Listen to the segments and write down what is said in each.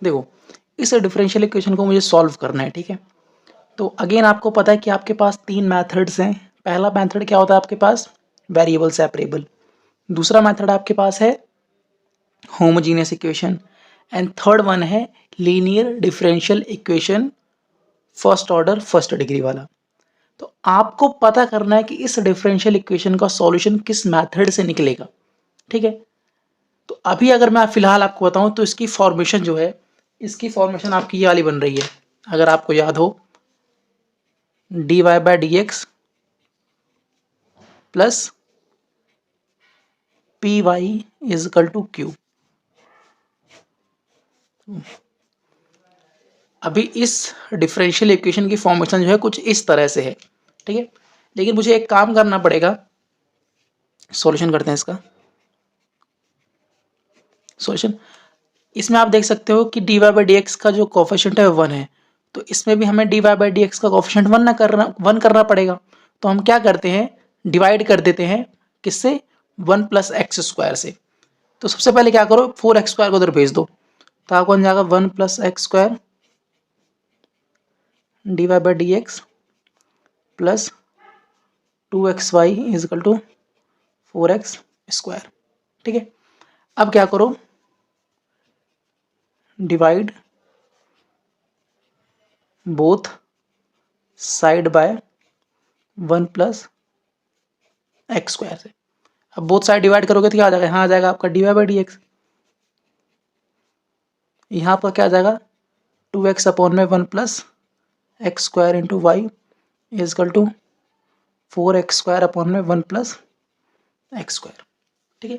देखो इस differential equation को मुझे सॉल्व करना है, ठीक है। तो अगेन आपको पता है कि आपके पास 3 मेथड्स हैं। पहला मेथड क्या होता है आपके पास, वेरिएबल सेपरेबल। दूसरा मेथड आपके पास है homogeneous equation and third one है linear differential equation first order first degree वाला। तो आपको पता करना है कि इस डिफरेंशियल इक्वेशन का सॉल्यूशन किस मेथड से निकलेगा, ठीक है। तो अभी अगर मैं फिलहाल आपको बताऊं तो इसकी फॉर्मेशन जो है, इसकी फॉर्मेशन आपकी ये वाली बन रही है। अगर आपको याद हो d y by d x plus p y is equal to q. अभी इस डिफरेंशियल इक्वेशन की फॉर्मेशन जो है कुछ इस तरह से है, ठीक है। लेकिन मुझे एक काम करना पड़ेगा, सॉल्यूशन करते हैं इसका सॉल्यूशन। इसमें आप देख सकते हो कि d y by d x का जो कोफिशिएंट है 1 है, तो इसमें भी हमें d y by d x का कोफिशिएंट 1 करना पड़ेगा। तो हम क्या करते हैं, डिवाइड कर देते हैं किससे, 1 प्लस एक्स स्क्वायर से। तो सबसे पहले क्या करो, 4x स्क्वायर को उधर भेज दो, तो आपको बन जाएगा 1 plus x square d y by d x plus 2xy is equal to 4x square, ठीक है। अब क्या करो, divide both side by 1 plus x square से। अब बोथ साइड डिवाइड करोगे तो क्या आ जाएगा, यहाँ आ जाएगा आपका d y by d x, यहाँ पर क्या आ जाएगा 2x अपॉन में 1 plus x square into y is equal to 4x square upon में 1 प्लस एक्स स्क्वायर, ठीक है।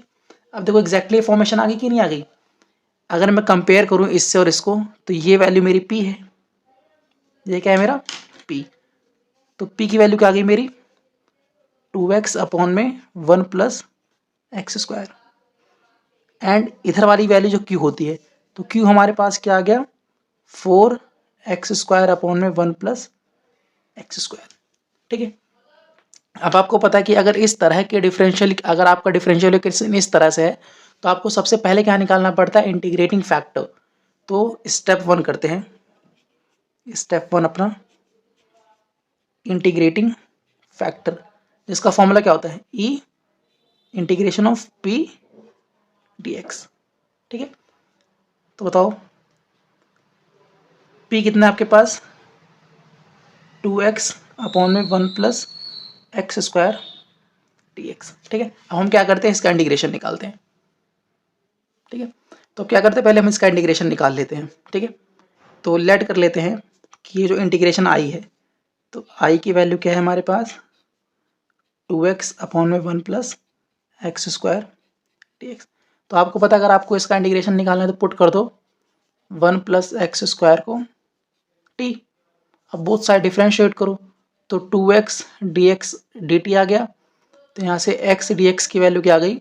अब देखो एग्जैक्टली फॉर्मेशन आ गई कि नहीं आ गई। अगर मैं कंपेयर करूँ इससे और इसको, तो ये वैल्यू मेरी p है, ये क्या है मेरा p। तो p की वैल्यू क्या आ गई मेरी 2x अपॉन में 1 प्लस एक्स स्क्वायर, एंड इधर वाली वैल्यू जो q होती है, तो q हमारे पास क्या आ गया 4x स्क्वायर अपॉन में 1 प्लस एक्स स्क्वायर, ठीक है। अब आपको पता है कि अगर इस तरह के डिफरेंशियल, अगर आपका डिफरेंशियल इक्वेशन इस तरह से है, तो आपको सबसे पहले क्या निकालना पड़ता है, इंटीग्रेटिंग फैक्टर। तो स्टेप 1 करते हैं, स्टेप 1 अपना इंटीग्रेटिंग फैक्टर, जिसका फॉर्मूला क्या होता है e integration of p d x, ठीक है। तो बताओ p कितना है आपके पास 2x अपॉन में 1 plus x square D x, ठीक है। अब हम क्या करते हैं, इसका इंटीग्रेशन निकालते हैं, ठीक है। तो क्या करते हैं, पहले हम इसका इंटीग्रेशन निकाल लेते हैं, ठीक है। तो लेट कर लेते हैं कि ये जो इंटीग्रेशन आई है, तो आई की वैल्यू क्या है हमारे पास 2x अपॉन में 1 plus x square D x. तो आपको पता अगर आपको इसका इंटीग्रेशन निकालना है तो पुट कर दो 1 प्लस एक्स स्क्वायर को t। अब बोथ साइड डिफ्रेंशिएट करो, तो 2x dx dt आ गया। तो यहाँ से x dx की वैल्यू क्या आ गई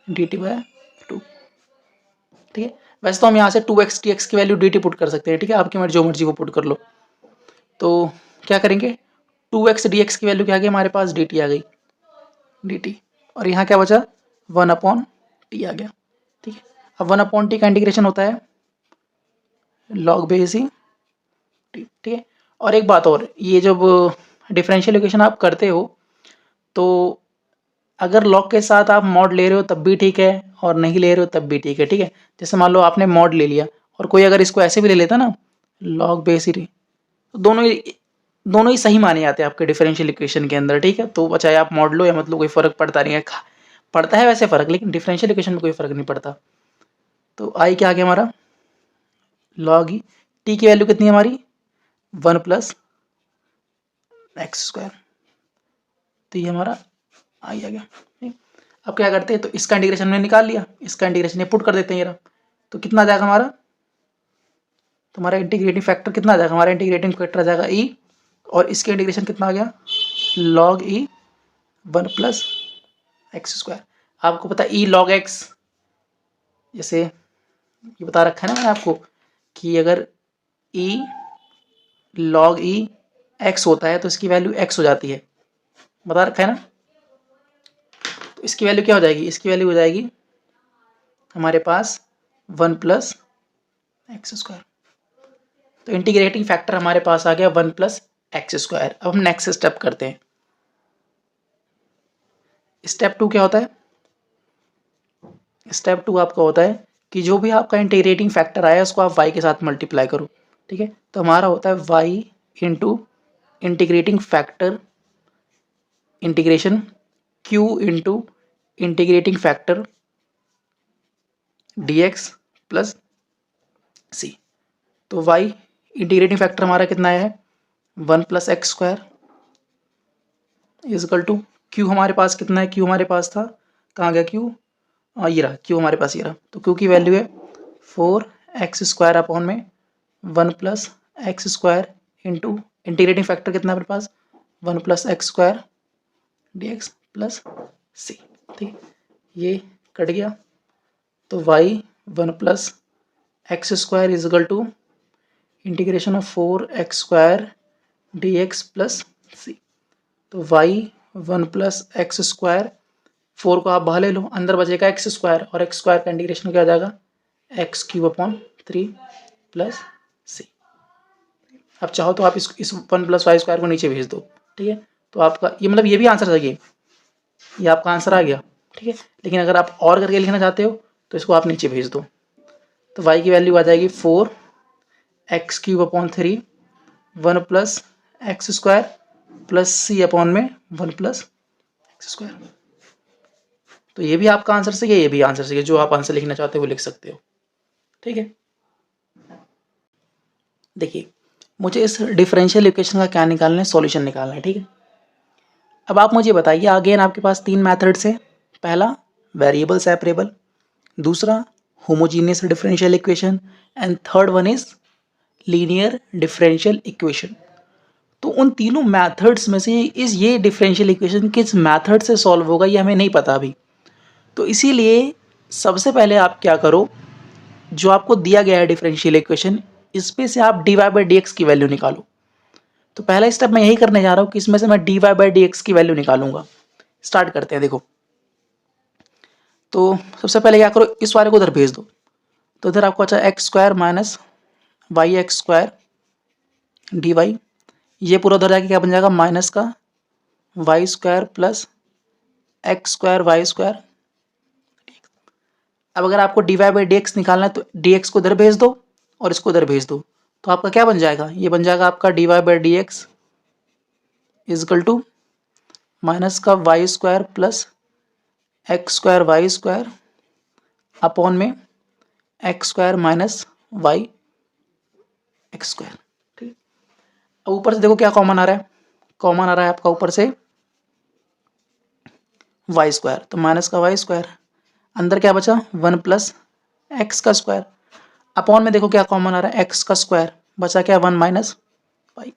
dt बाय 2, ठीक है। वैसे तो हम यहाँ से 2x dx की वैल्यू dt पुट कर सकते हैं, ठीक है, आपकी मर्जी जो मर्जी को पुट कर लो। तो क्या करेंगे 2x dx की वैल्यू क्या आ गई हमारे पास dt आ गई dt, और यहाँ क्या बचा 1 अपॉन टी आ गया, ठीक है। अब 1 अपॉन टी का इंटीग्रेशन होता है लॉग बेस ही टी, ठीक है। और एक बात और, ये जब डिफरेंशियल इक्वेशन आप करते हो, तो अगर लॉग के साथ आप मॉड ले रहे हो तब भी ठीक है, और नहीं ले रहे हो तब भी ठीक है, ठीक है। जैसे मान लो आपने मॉड ले लिया और कोई अगर इसको ऐसे भी ले लेता ना लॉग बेस ही, तो दोनों ही सही माने जाते हैं आपके डिफरेंशियल इक्वेशन के अंदर, ठीक है। तो चाहे आप मॉड लो या मतलब कोई फर्क पड़ता नहीं है, पड़ता है वैसे फर्क, लेकिन डिफरेंशियल इक्वेशन में कोई फर्क नहीं पड़ता। तो आई क्या आ गया हमारा लॉग ही, टी की वैल्यू कितनी है हमारी 1 प्लस एक्स स्क्वायर, तो ये हमारा आई आ गया, ठीक। अब क्या करते हैं, तो इसका इंटीग्रेशन हमने निकाल लिया, इसका इंटीग्रेशन ये पुट कर देते हैं ये रहा। तो कितना आ जाएगा हमारा, तो हमारा इंटीग्रेटिंग फैक्टर कितना आ जाएगा, हमारा इंटीग्रेटिंग फैक्टर आ जाएगा ई, और इसके इंटीग्रेशन कितना आ गया log e 1 plus x square. आपको पता है ई लॉग एक्स, जैसे ये बता रखा है ना मैंने आपको कि अगर ई लॉग ई एक्स होता है तो इसकी वैल्यू एक्स हो जाती है, बता रखा है ना। तो इसकी वैल्यू क्या हो जाएगी, इसकी वैल्यू हो जाएगी हमारे पास 1 प्लस एक्स स्क्वायर। तो इंटीग्रेटिंग फैक्टर हमारे पास आ गया 1 प्लस एक्स स्क्वायर। अब हम नेक्स्ट स्टेप करते हैं। स्टेप 2 क्या होता है? स्टेप 2 आपका होता है कि जो भी आपका इंटीग्रेटिंग फैक्टर आया उसको आप y के साथ मल्टीप्लाई करो। ठीक है, तो हमारा होता है y into integrating factor integration q into integrating factor dx plus c। तो y इंटीग्रेटिंग फैक्टर हमारा कितना है? 1 plus x square equal to q हमारे पास कितना है? q हमारे पास था, कहाँ गया q? ये रहा q हमारे पास, ये रहा। तो q की वैल्यू है 4x स्क्वायर अपॉन में 1 plus x square into integrating factor कितना है अपने पास? 1 plus x square dx plus c। ठीक, ये कट गया। तो y 1 plus x square equal to integration of 4x square dx plus c। तो y 1 प्लस एक्स स्क्वायर, 4 को आप बाहर ले लो, अंदर बचेगा एक्स स्क्वायर, और एक्स स्क्वायर का इंटीग्रेशन क्या आ जाएगा? एक्स क्यूब अपॉन 3 प्लस सी। अब चाहो तो आप इस 1 प्लस वाई स्क्वायर को नीचे भेज दो। ठीक है, तो आपका ये मतलब ये भी आंसर चाहिए, ये आपका आंसर आ गया। ठीक है, लेकिन अगर आप और करके लिखना चाहते हो तो इसको आप नीचे भेज दो। तो y की वैल्यू आ जाएगी 4x cube upon 3 1 plus x square plus c upon में 1 प्लस एक्स स्क्वायर। तो ये भी आपका आंसर सही है, ये भी आंसर सही है। जो आप आंसर लिखना चाहते हो वो लिख सकते हो। ठीक है, देखिए मुझे इस डिफरेंशियल इक्वेशन का क्या निकालना है? सॉल्यूशन निकालना है। ठीक है, अब आप मुझे बताइए, अगेन आपके पास 3 मेथड्स हैं। पहला वेरिएबल सेपरेबल, दूसरा homogeneous differential equation, and third one is linear differential equation. तो उन तीनों मेथड्स में से इस ये डिफरेंशियल इक्वेशन किस मेथड से सॉल्व होगा ये हमें नहीं पता अभी। तो इसीलिए सबसे पहले आप क्या करो, जो आपको दिया गया है डिफरेंशियल इक्वेशन, इस पे से आप dy बाई डी एक्स की वैल्यू निकालो। तो पहला स्टेप मैं यही करने जा रहा हूँ कि इसमें से मैं dy बाई डी एक्स की वैल्यू निकालूंगा। स्टार्ट करते हैं। देखो, तो सबसे पहले क्या करो, इस वाले को उधर भेज दो। तो इधर आपको अच्छा x square minus y x square d y, ये पूरा उधर जाके क्या बन जाएगा? माइनस का y square plus x square y square. अब अगर आपको d y by d x निकालना है तो डी एक्स को इधर भेज दो और इसको इधर भेज दो। तो आपका क्या बन जाएगा? ये बन जाएगा आपका d y by d x is equal to minus का y square plus x square y square upon में x square minus y x square. ठीक, अब ऊपर से देखो क्या कॉमन आ रहा है? कॉमन आ रहा है आपका ऊपर से वाई स्क्वायर, तो माइनस का वाई स्क्वायर, अंदर क्या बचा? 1 प्लस एक्स का स्क्वायर, अपॉन में देखो क्या कॉमन आ रहा है? एक्स का स्क्वायर, बचा क्या? 1 माइनस वाई।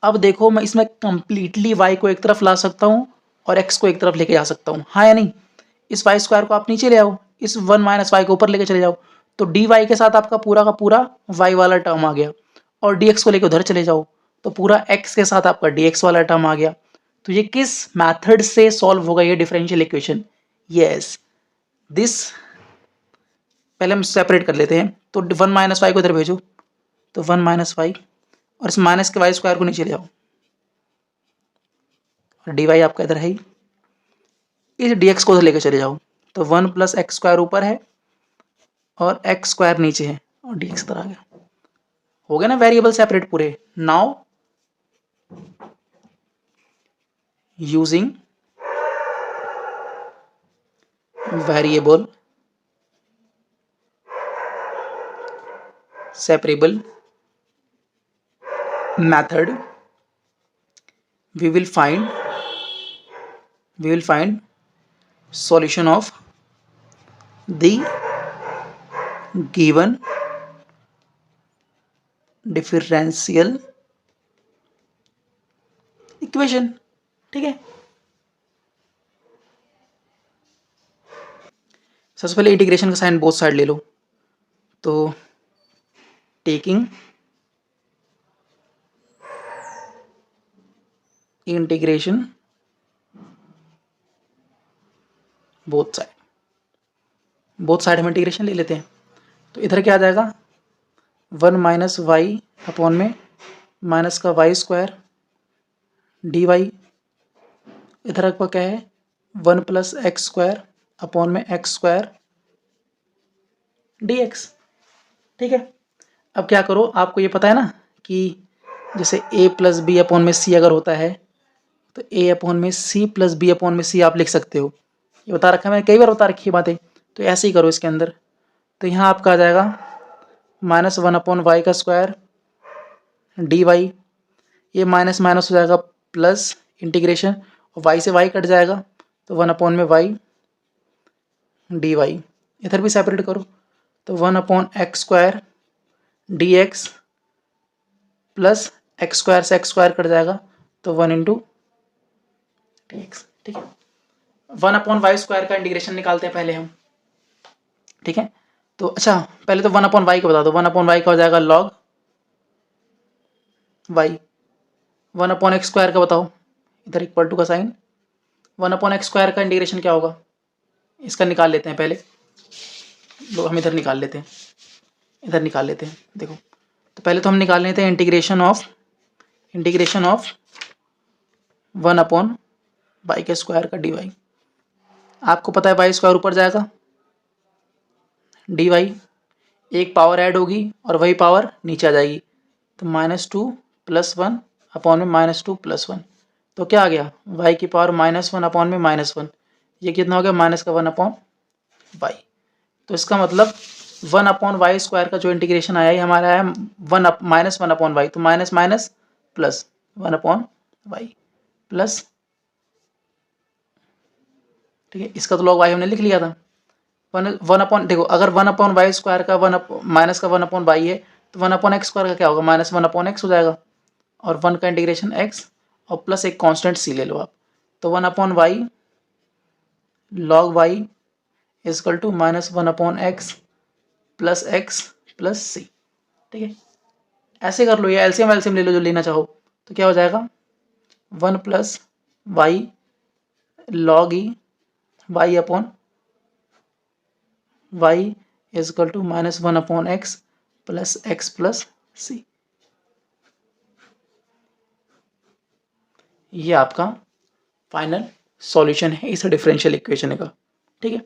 अब देखो मैं इसमें कंप्लीटली वाई को एक तरफ ला सकता हूँ और एक्स को एक तरफ लेके जा सकता हूँ, हाँ या नहीं? इस वाई स्क्वायर को आप नीचे ले आओ, इस 1 माइनस वाई को ऊपर लेके चले जाओ, तो डी वाई के साथ आपका पूरा का पूरा वाई वाला टर्म आ गया, और डी एक्स को लेके उधर चले जाओ तो पूरा एक्स के साथ आपका डी एक्स वाला टर्म आ गया। तो ये किस मैथड से सॉल्व होगा ये डिफरेंशियल इक्वेशन? यस, दिस, पहले हम सेपरेट कर लेते हैं। तो 1 माइनस वाई को इधर भेजो, तो 1 माइनस वाई, और इस माइनस के वाई स्क्वायर को नीचे ले आओ, और डी वाई आपका इधर है ही, इस डी एक्स को उधर लेकर चले जाओ, तो 1 प्लस एक्स स्क्वायर ऊपर है और एक्स स्क्वायर नीचे है, और डी एक्स इधर आ गया। हो गया ना वेरिएबल सेपरेट पूरे। Now using variable separable method we will find solution of the given differential equation। ठीक है, सबसे पहले इंटीग्रेशन का साइन बोथ साइड ले लो। तो taking integration both side, both side हम इंटीग्रेशन ले लेते हैं। तो इधर क्या आ जाएगा? 1 माइनस वाई अपॉन में माइनस का वाई स्क्वायर डी वाई, इधर आपका क्या है 1 प्लस एक्स स्क्वायर अपॉन में एक्स स्क्वायर डी एक्स। ठीक है, अब क्या करो, आपको ये पता है ना कि जैसे a प्लस बी अपॉन में सी अगर होता है तो a अपॉन में सी प्लस बी अपॉन में सी आप लिख सकते हो। ये बता रखा है मैंने, कई बार बता रखी है बातें, तो ऐसे ही करो इसके अंदर। तो यहाँ आपका आ जाएगा -1 अपॉन वाई का स्क्वायर डी वाई, ये माइनस माइनस हो जाएगा प्लस इंटीग्रेशन, और वाई से वाई कट जाएगा तो 1 अपॉन में वाई डी वाई, इधर भी सेपरेट करो तो 1 upon x square D x plus x square से एक्स स्क्वायर कट जाएगा तो 1 इंटू डी एक्स। ठीक है, 1 अपॉन वाई स्क्वायर का इंटीग्रेशन निकालते हैं पहले हम। ठीक है, तो अच्छा पहले तो 1 अपॉन वाई का बता दो, 1 अपॉन वाई का हो जाएगा log y. 1 upon x square का बताओ, इधर इक्वल टू का साइन, 1 अपॉन एक्स स्क्वायर का इंटीग्रेशन क्या होगा, इसका निकाल लेते हैं पहले। लो हम इधर निकाल लेते हैं, इधर निकाल लेते हैं। देखो तो पहले तो हम निकाल लेते हैं इंटीग्रेशन ऑफ 1 अपॉन वाई के स्क्वायर का डी वाई। आपको पता है वाई स्क्वायर ऊपर जाएगा, डी वाई एक पावर ऐड होगी और वही पावर नीचे आ जाएगी, तो -2 + 1 अपॉन में -2 + 1, तो क्या आ गया वाई की पावर -1 अपॉन में -1, ये कितना हो गया माइनस का 1 अपॉन वाई। तो इसका मतलब 1 अपॉन वाई स्क्वायर का जो इंटीग्रेशन आया है हमारा है -1 अपॉन वाई, तो minus minus plus 1 upon y plus, ठीक है, इसका तो लॉग वाई हमने लिख लिया था। 1 अपॉन, देखो अगर 1 अपॉन वाई स्क्वायर का माइनस का 1 अपॉन वाई है तो 1 अपॉन एक्स स्क्वायर का क्या होगा -1 अपॉन एक्स हो जाएगा, और 1 का इंटीग्रेशन एक्स और प्लस एक कांस्टेंट सी ले लो आप, तो 1 upon y log y is equal to -1 upon x plus x plus c. ठीक है, ऐसे कर लो, या एलसीएम एलसीएम ले लो जो लेना चाहो, तो क्या हो जाएगा 1 plus y log e y upon y is equal to -1 upon x plus c. ये आपका फाइनल सॉल्यूशन है इस डिफरेंशियल इक्वेशन का। ठीक है,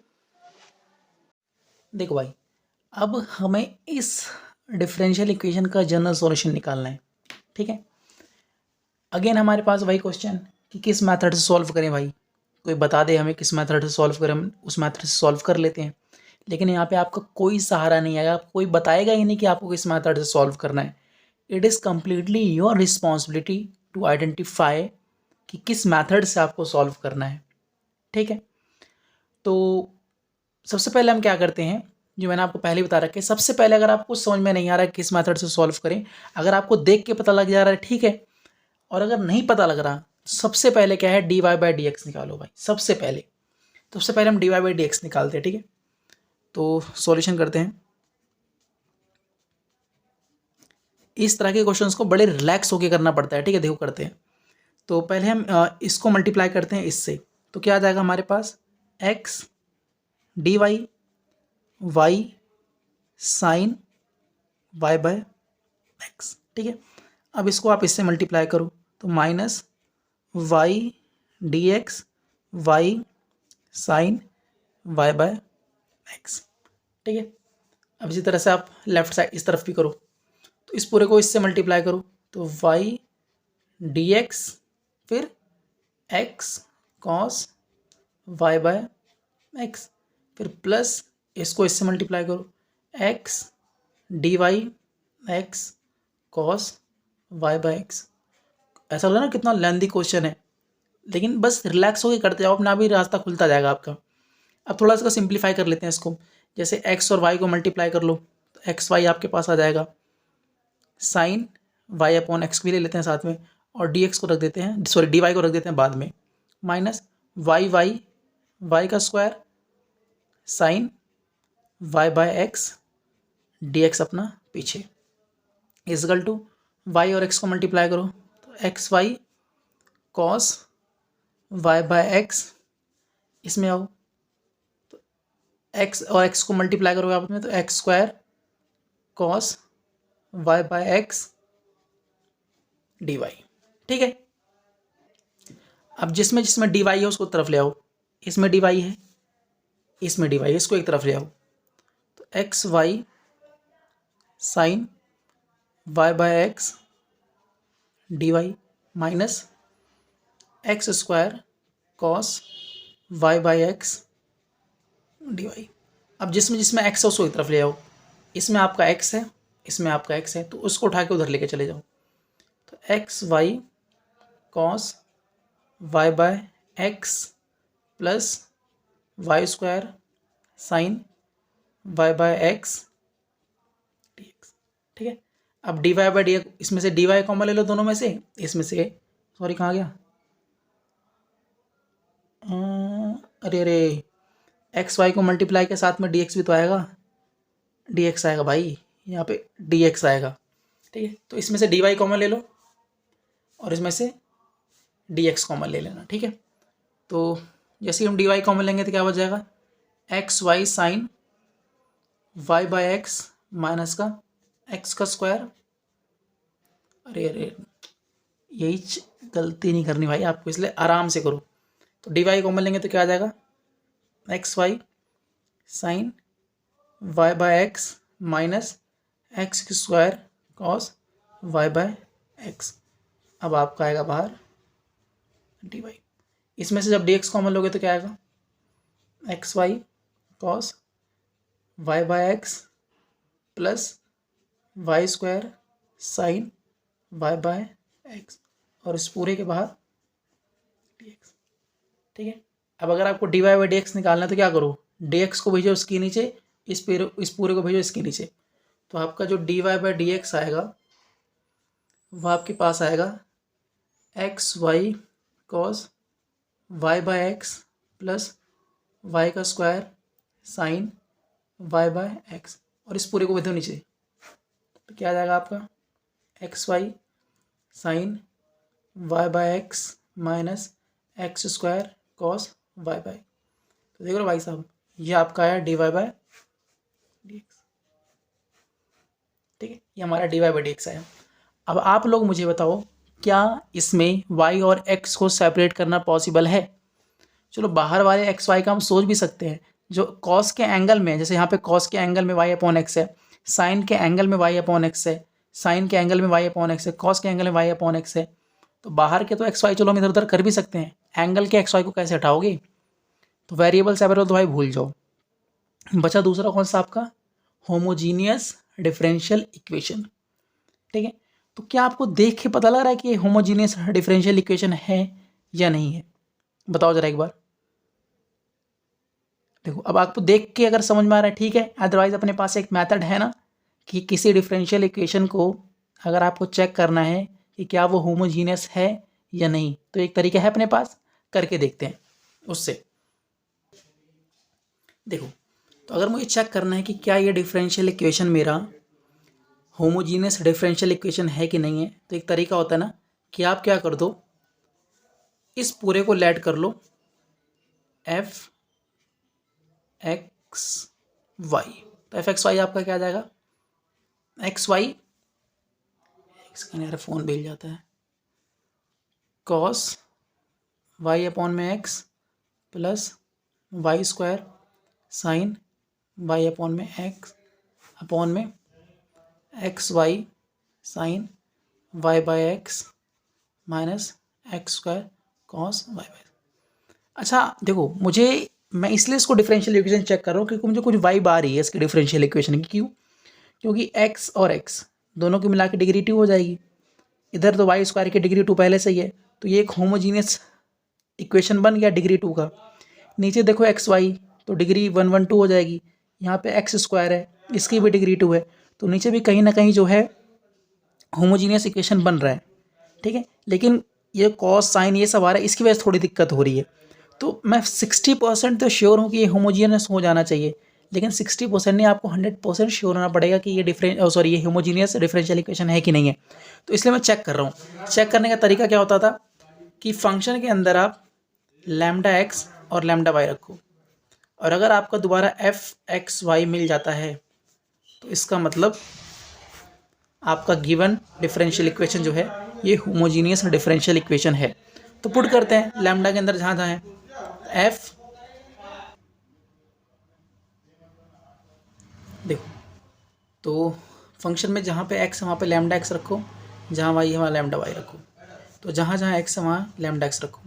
देखो भाई अब हमें इस डिफरेंशियल इक्वेशन का जनरल सॉल्यूशन निकालना है। ठीक है, अगेन हमारे पास वही क्वेश्चन कि किस मेथड से सॉल्व करें भाई, कोई बता दे हमें किस मेथड से सॉल्व करें, हम उस मेथड से सॉल्व कर लेते हैं। लेकिन यहाँ पे आपका कोई सहारा नहीं आएगा, कोई बताएगा ही नहीं कि आपको किस मेथड से सॉल्व करना है। It is completely your responsibility to identify कि किस मेथड से आपको सॉल्व करना है। ठीक है, तो सबसे पहले हम क्या करते हैं, जो मैंने आपको पहले बता रखा है, सबसे पहले अगर आपको समझ में नहीं आ रहा है किस मेथड से सॉल्व करें, अगर आपको देख के पता लग जा रहा है ठीक है, और अगर नहीं पता लग रहा सबसे पहले क्या है dy/dx निकालो भाई। सबसे पहले हम dy/dx निकालते हैं। ठीक है, तो सॉल्यूशन करते हैं। इस तरह के क्वेश्चंस को बड़े रिलैक्स होके करना पड़ता है। ठीक है, देखो करते हैं। तो पहले हम इसको मल्टीप्लाई करते हैं इससे, तो क्या आ जाएगा हमारे पास x dy y sine y/x। ठीक है, अब इसको आप इससे मल्टीप्लाई करो तो -y dx y sine y/x। ठीक है, अब इसी तरह से आप लेफ्ट साइड इस तरफ भी करो, तो इस पूरे को इससे मल्टीप्लाई करो तो y dx फिर x cos y/x, फिर प्लस इसको इससे मल्टीप्लाई करो x dy x cos y/x। ऐसा लग रहा है ना कितना लेंथी क्वेश्चन है, लेकिन बस रिलैक्स होकर करते जाओ, अपना भी रास्ता खुलता जाएगा आपका। अब थोड़ा सा सिंप्लीफाई कर लेते हैं इसको, जैसे x और y को मल्टीप्लाई कर लो तो एक्स वाई आपके पास आ जाएगा, साइन y/x भी ले लेते हैं साथ में, और dx को रख देते हैं, सॉरी dy को रख देते हैं बाद में, माइनस y का स्क्वायर साइन y/x dx अपना पीछे इजकल टू y और x को मल्टीप्लाई करो तो एक्स वाई कॉस y/x, इसमें आओ तो x और x को मल्टीप्लाई करोगे आपस में तो x square cos y by x d y. ठीक है, अब जिसमें जिसमें डी वाई है उसको तरफ ले आओ, इसमें डी वाई है, इसमें डी वाई है, इसको एक तरफ ले आओ। तो x y sine y by x d y minus x square cos y by x d y. अब जिसमें जिसमें एक्स है उसको एक तरफ ले आओ, इसमें आपका एक्स है, इसमें आपका एक्स है, तो उसको उठा के उधर लेके चले जाओ। तो x y cos y by x plus y square sine y by x d x. ठीक है, अब d y by d x, इसमें से डी वाई कॉमन ले लो दोनों में से, इसमें से सॉरी कहाँ गया, अरे अरे एक्स वाई को मल्टीप्लाई के साथ में डी एक्स भी तो आएगा, डी एक्स आएगा भाई, यहाँ पे डी एक्स आएगा। ठीक है, तो इसमें से डी वाई कॉमन ले लो और इसमें से डी एक्स कॉमन ले लेना। ठीक है, तो जैसे ही हम डी वाई कॉमन लेंगे तो क्या बच जाएगा, x y sine y by x minus का एक्स का स्क्वायर। अरे अरे यही गलती नहीं करनी भाई आपको, इसलिए आराम से करो। तो डी वाई कॉमन लेंगे तो क्या आ जाएगा, x y sine y by x minus x square cos y by x. अब आपका आएगा बाहर डी वाई, इसमें से जब डी एक्स कॉमन लोगे तो क्या आएगा, x y cos y by x plus y square sine y by x और इस पूरे के बाहर डी एक्स। ठीक है, अब अगर आपको d y by d x निकालना है तो क्या करो, डी एक्स को भेजो इसके नीचे, इस पूरे को भेजो इसके नीचे। तो आपका जो d y by d x आएगा वह आपके पास आएगा x y cos y by x plus y का square sine y by x और इस पूरे को भेजो नीचे। तो क्या आ जाएगा आपका, x y sine y by x minus x square cos y by. तो देख लो भाई साहब, ये आपका आया d y by d x. ठीक है, ये हमारा d y by d x आया। अब आप लोग मुझे बताओ, क्या इसमें y और x को सेपरेट करना पॉसिबल है? चलो बाहर वाले एक्स वाई का हम सोच भी सकते हैं, जो कॉस के एंगल में, जैसे यहाँ पे कॉस के एंगल में y अपॉन एक्स है, साइन के एंगल में y अपॉन एक्स है, साइन के एंगल में y अपॉन एक्स है, कॉस के एंगल में y अपॉन एक्स है। तो बाहर के तो एक्स वाई चलो हम इधर उधर कर भी सकते हैं, एंगल के एक्स वाई को कैसे हटाओगे? तो वेरिएबल सेपरेट तो भाई भूल जाओ। बचा दूसरा कौन सा आपका, होमोजीनियस डिफरेंशियल इक्वेशन। ठीक है, तो क्या आपको देख के पता लग रहा है कि ये होमोजीनियस डिफरेंशियल इक्वेशन है या नहीं है? बताओ जरा एक बार। देखो अब आपको देख के अगर समझ में आ रहा है ठीक है, अदरवाइज अपने पास एक मेथड है ना कि किसी डिफरेंशियल इक्वेशन को अगर आपको चेक करना है कि क्या वो होमोजीनियस है या नहीं, तो एक तरीका है अपने पास, करके देखते हैं उससे। देखो, तो अगर मुझे चेक करना है कि क्या ये डिफरेंशियल इक्वेशन मेरा होमोजीनियस डिफरेंशियल इक्वेशन है कि नहीं है, तो एक तरीका होता है ना कि आप क्या कर दो, इस पूरे को लेट कर लो एफ एक्स वाई। तो एफ एक्स वाई आपका क्या आ जाएगा, एक्स वाई, फ़ोन बेल जाता है, कॉस वाई अपॉन में x plus y square sine y upon में एक्स अपॉन में x y sine y by x minus x square cos y by. अच्छा देखो, मैं इसलिए इसको डिफरेंशियल इक्वेशन चेक कर रहा हूँ क्योंकि मुझे कुछ वाइब आ रही है इसकी डिफरेंशियल इक्वेशन की। क्यों? क्योंकि x और x दोनों की मिला के डिग्री 2 हो जाएगी, इधर तो वाई स्क्वायर की डिग्री 2 पहले से ही है, तो ये एक होमोजीनियस इक्वेशन बन गया डिग्री 2 का। नीचे देखो एक्स वाई, तो डिग्री 1 1 2 हो जाएगी, यहाँ पे एक्स स्क्वायर है, इसकी भी डिग्री 2 है, तो नीचे भी कहीं ना कहीं जो है होमोजीनियस इक्वेशन बन रहा है। ठीक है, लेकिन ये कॉस साइन ये सब आ रहा है, इसकी वजह से थोड़ी दिक्कत हो रही है। तो मैं 60% तो श्योर हूँ कि ये होमोजीनियस हो जाना चाहिए, लेकिन 60% नहीं, आपको 100% श्योर होना पड़ेगा कि ये होमोजीनियस डिफरेंशियल इक्वेशन है कि नहीं है। तो इसलिए मैं चेक कर रहा हूँ। चेक करने का तरीका क्या होता था कि फंक्शन के अंदर आप लैम्डा एक्स और लैम्डा वाई रखो, और अगर आपका दोबारा एफ एक्स वाई मिल जाता है तो इसका मतलब आपका गिवन डिफरेंशियल इक्वेशन जो है ये होमोजीनियस डिफरेंशियल इक्वेशन है। तो पुट करते हैं लैम्डा के अंदर जहाँ जहाँ है एफ, देखो तो फंक्शन में जहाँ पे एक्स है वहाँ पे लैम्डा एक्स रखो, जहाँ वाई है वहाँ लैम्डा वाई रखो। तो जहाँ जहाँ एक्स है वहाँ लैम्डा एक्स रखो।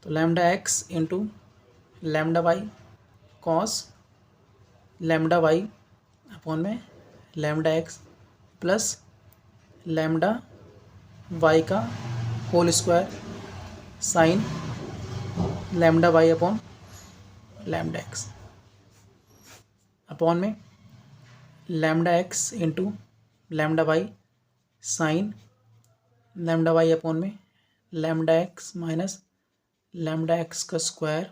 तो lambda x into lambda y cos lambda y upon में lambda x plus lambda y का whole square sine lambda y upon lambda x upon में lambda x into lambda y sine lambda y upon में lambda x minus lambda x का square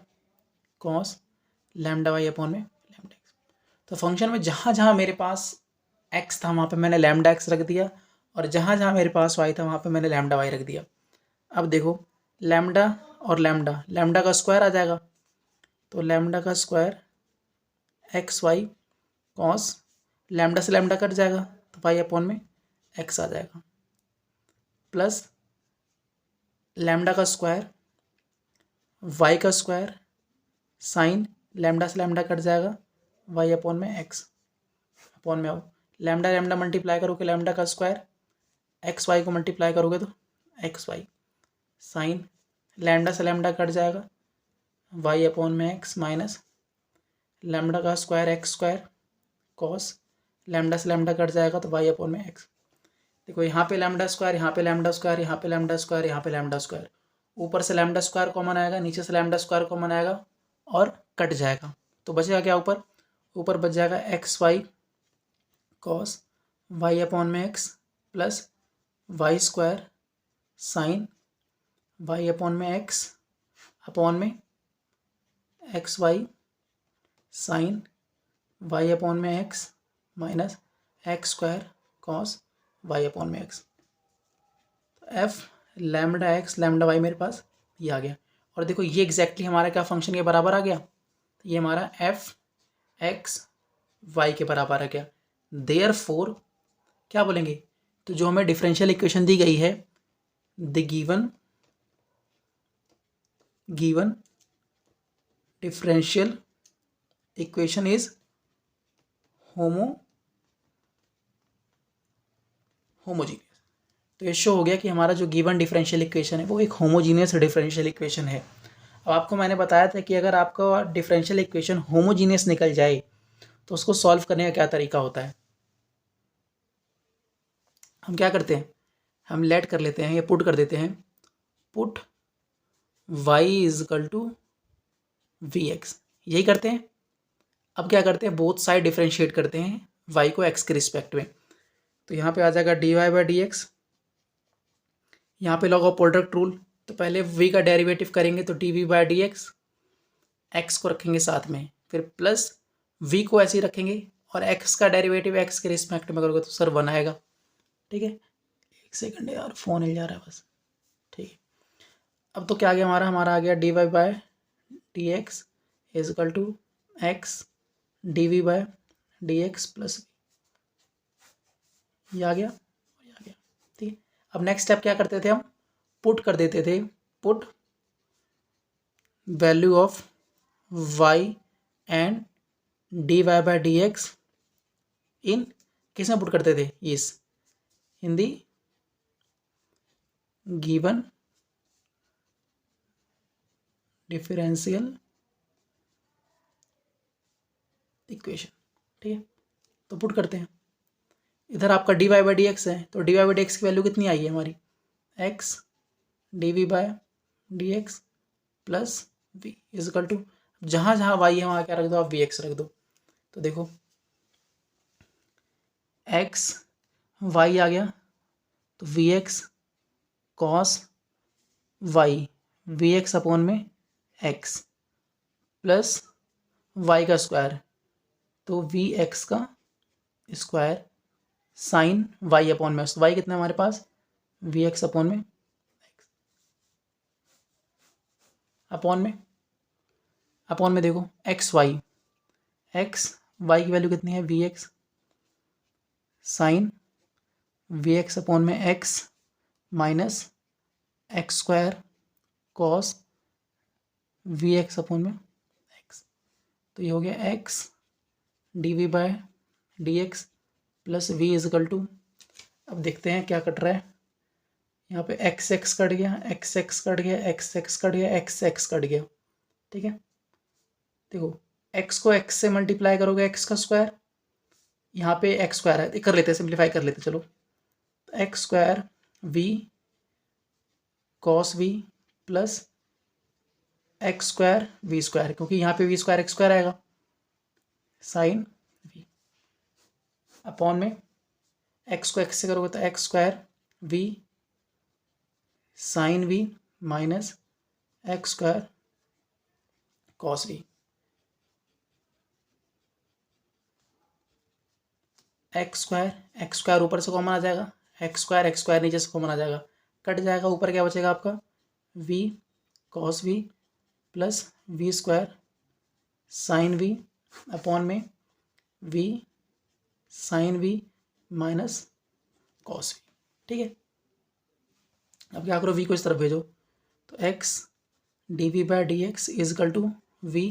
cos lambda y upon में lambda x. तो function में जहाँ जहाँ मेरे पास x था वहाँ पे मैंने लैम्डा एक्स रख दिया, और जहाँ जहाँ मेरे पास वाई था वहाँ पे मैंने लैम्डा वाई रख दिया। अब देखो लैम्डा और लैम्डा, लैम्डा का स्क्वायर आ जाएगा, तो लैम्डा का square x y cos lambda से लैम्डा कट जाएगा तो वाई अपॉन में एक्स आ जाएगा, प्लस लैम्डा का स्क्वायर वाई का स्क्वायर साइन लैम्डा से लैम्डा कट जाएगा वाई अपॉन में एक्स अपॉन में आओ लैम्डा लैम्डा मल्टीप्लाई करोगे लैम्डा का स्क्वायर, एक्स वाई को मल्टीप्लाई करोगे तो एक्स वाई साइन लैम्डा से लैम्डा कट जाएगा वाई अपॉन में एक्स माइनस लैम्डा का square x square cos lambda से लैम्डा कट जाएगा तो वाई अपॉन में एक्स। देखो यहाँ पे लैम्डा स्क्वायर, यहाँ पे लैम्डा स्क्वायर, यहाँ पे लैम्डा स्क्वायर, यहाँ पे लैम्डा स्क्वायर, ऊपर से लैम्डा स्क्वायर कॉमन आएगा, नीचे से लैम्डा स्क्वायर कॉमन आएगा और कट जाएगा। तो बचेगा क्या ऊपर, ऊपर बच जाएगा x y cos y upon में x plus y square sine y upon में एक्स अपॉन में x y sine y upon में x minus x square cos y upon में x. F lambda x lambda y मेरे पास ये आ गया, और देखो ये एग्जैक्टली हमारा क्या फंक्शन के बराबर आ गया, तो ये हमारा एफ एक्स वाई के बराबर आ गया। देयरफॉर क्या बोलेंगे, तो जो हमें डिफरेंशियल इक्वेशन दी गई है, the given differential equation is homogeneous. तो ये शो हो गया कि हमारा जो गिवन डिफरेंशियल इक्वेशन है वो एक होमोजीनियस डिफरेंशियल इक्वेशन है। अब आपको मैंने बताया था कि अगर आपका डिफरेंशियल इक्वेशन होमोजीनियस निकल जाए तो उसको सॉल्व करने का क्या तरीका होता है। हम क्या करते हैं, हम लेट कर लेते हैं या पुट कर देते हैं, put y is equal to v x, यही करते हैं। अब क्या करते हैं, बोथ साइड डिफरेंशिएट करते हैं y को x के रिस्पेक्ट में। तो यहाँ पे आ जाएगा dy बाई डी एक्स, यहाँ पे लॉग ऑफ प्रोडक्ट रूल, तो पहले v का डेरिवेटिव करेंगे तो dv by d x, x को रखेंगे साथ में, फिर प्लस v को ऐसे ही रखेंगे और x का डेरिवेटिव x के रिस्पेक्ट में करोगे तो सर 1 आएगा। ठीक है, एक सेकंड यार फ़ोन हिल जा रहा है बस। ठीक है, अब तो क्या आ गया हमारा आ गया d y by d x is equal to x d v by d x plus ये आ गया। ठीक है, अब नेक्स्ट स्टेप क्या करते थे, हम पुट कर देते थे, put value of y and d y by d x in, किस में पुट करते थे, इस in the given differential equation. ठीक है, तो पुट करते हैं, इधर आपका d y by d x है, तो d y by d x की वैल्यू कितनी आई है हमारी, x d v by d x plus v is equal to, जहाँ जहाँ वाई है वहाँ क्या रख दो आप, वी एक्स रख दो। तो देखो एक्स वाई आ गया, तो v x cos y v x upon में एक्स प्लस वाई का स्क्वायर, तो वी एक्स का स्क्वायर साइन वाई अपॉन में, वाई कितना हमारे पास, वी एक्स अपॉन में एक्स अपॉन में देखो एक्स वाई की वैल्यू कितनी है, v x sine v x upon में x minus x square cos v x upon में एक्स। तो ये हो गया x d v by d x plus v is equal to, अब देखते हैं क्या कट रहा है। यहाँ पे एक्स एक्स कट गया, एक्स एक्स कट गया, एक्स एक्स कट गया, एक्स एक्स कट गया। ठीक है, देखो एक्स को एक्स से मल्टीप्लाई करोगे एक्स का स्क्वायर, यहाँ पे एक्स स्क्वायर है, कर लेते हैं, सिंप्लीफाई कर लेते हैं। चलो x square v cos v plus x square v square, क्योंकि यहाँ पे वी स्क्वायर एक्स स्क्वायर आएगा, साइन वी अपॉन में एक्स को एक्स से करोगे तो x square v sine v minus x square cos v. X square ऊपर से कॉमन आ जाएगा, एक्स स्क्वायर नीचे से कॉमन आ जाएगा, कट जाएगा, ऊपर क्या बचेगा आपका v cos v plus v square sine v upon में v sine v minus cos v. ठीक है, अब क्या करो, वी को इस तरफ भेजो, तो x d v by d x is equal to v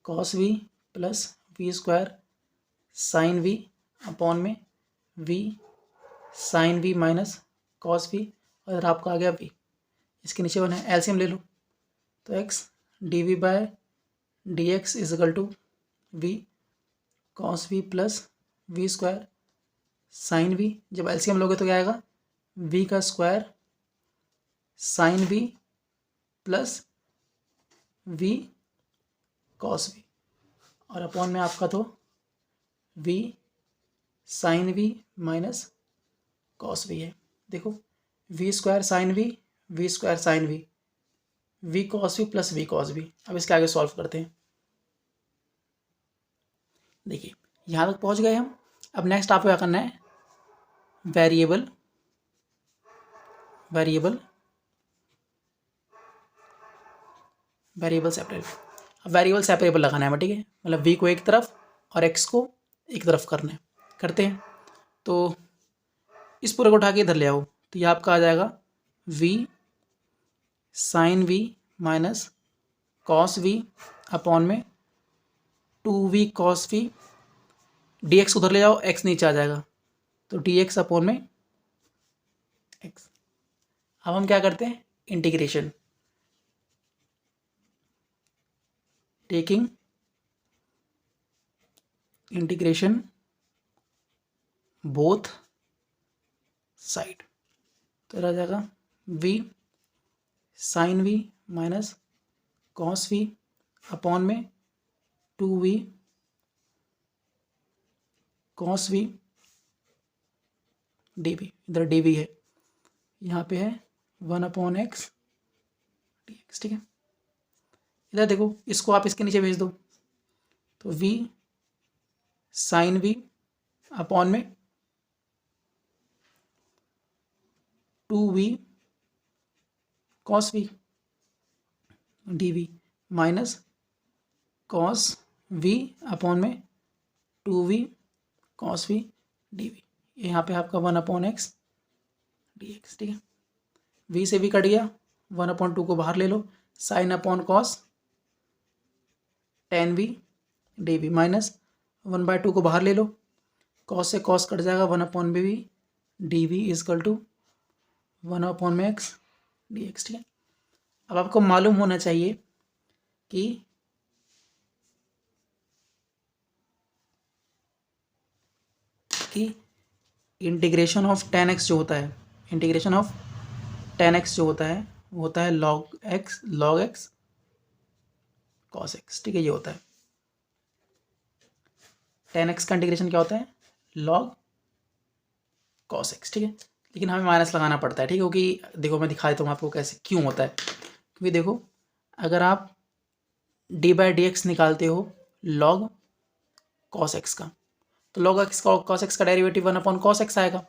cos v plus v square sine v upon में v sine v minus cos v, और आपका आ गया वी, इसके नीचे बना है एलसीएम ले लो, तो x d v by d x is equal to v cos v plus v square sine v, जब एलसीएम लोगे तो क्या आएगा वी का square sine v plus v cos v, और अपॉन में आपका तो v sine v minus cos v है। देखो v square sine v square sine v cos v plus v cos v. अब इसके आगे सॉल्व करते हैं। देखिए यहाँ तक पहुँच गए हम। अब नेक्स्ट आपको क्या करना है, वेरिएबल सेपरेबल। अब वेरिएबल सेपरेबल लगाना है, ठीक है, मतलब वी को एक तरफ और एक्स को एक तरफ करना है। करते हैं, तो इस पूरे को उठा के इधर ले आओ, तो ये आपका आ जाएगा v sine v minus cos v upon में 2v cos v, D x उधर ले जाओ, एक्स नीचे आ जाएगा, तो डी एक्स अपॉन में एक्स। अब हम क्या करते हैं, integration, taking integration both side, तो रह जाएगा v sine v minus cos v upon में 2v cos v d v, इधर डी वी है, यहाँ पे है 1/x dx। ठीक है, इधर देखो, इसको आप इसके नीचे भेज दो, तो v साइन वी अपॉन में 2v cos v d v minus cos v upon में 2v cos v d we, यहाँ पे आपका 1/x dx। ठीक है, v से v कट गया, 1/2 को बाहर ले लो, sine upon cos tan v d v minus 1/2 को बाहर ले लो, कॉस से कॉस कट जाएगा, 1/b d v is equal to 1/x dx। ठीक है, अब आपको मालूम होना चाहिए कि इंटीग्रेशन ऑफ tan x जो होता है, इंटीग्रेशन ऑफ tan x जो होता है वो होता है log x cos x। ठीक है, ये होता है tan x का इंटीग्रेशन क्या होता है, log cos x। ठीक है, लेकिन हमें माइनस लगाना पड़ता है, ठीक है, क्योंकि देखो मैं दिखा देता हूँ आपको कैसे क्यों होता है। क्योंकि देखो, अगर आप d/dx निकालते हो log cos x का, तो log x cos x का डेरिवेटिव 1/cos x आएगा,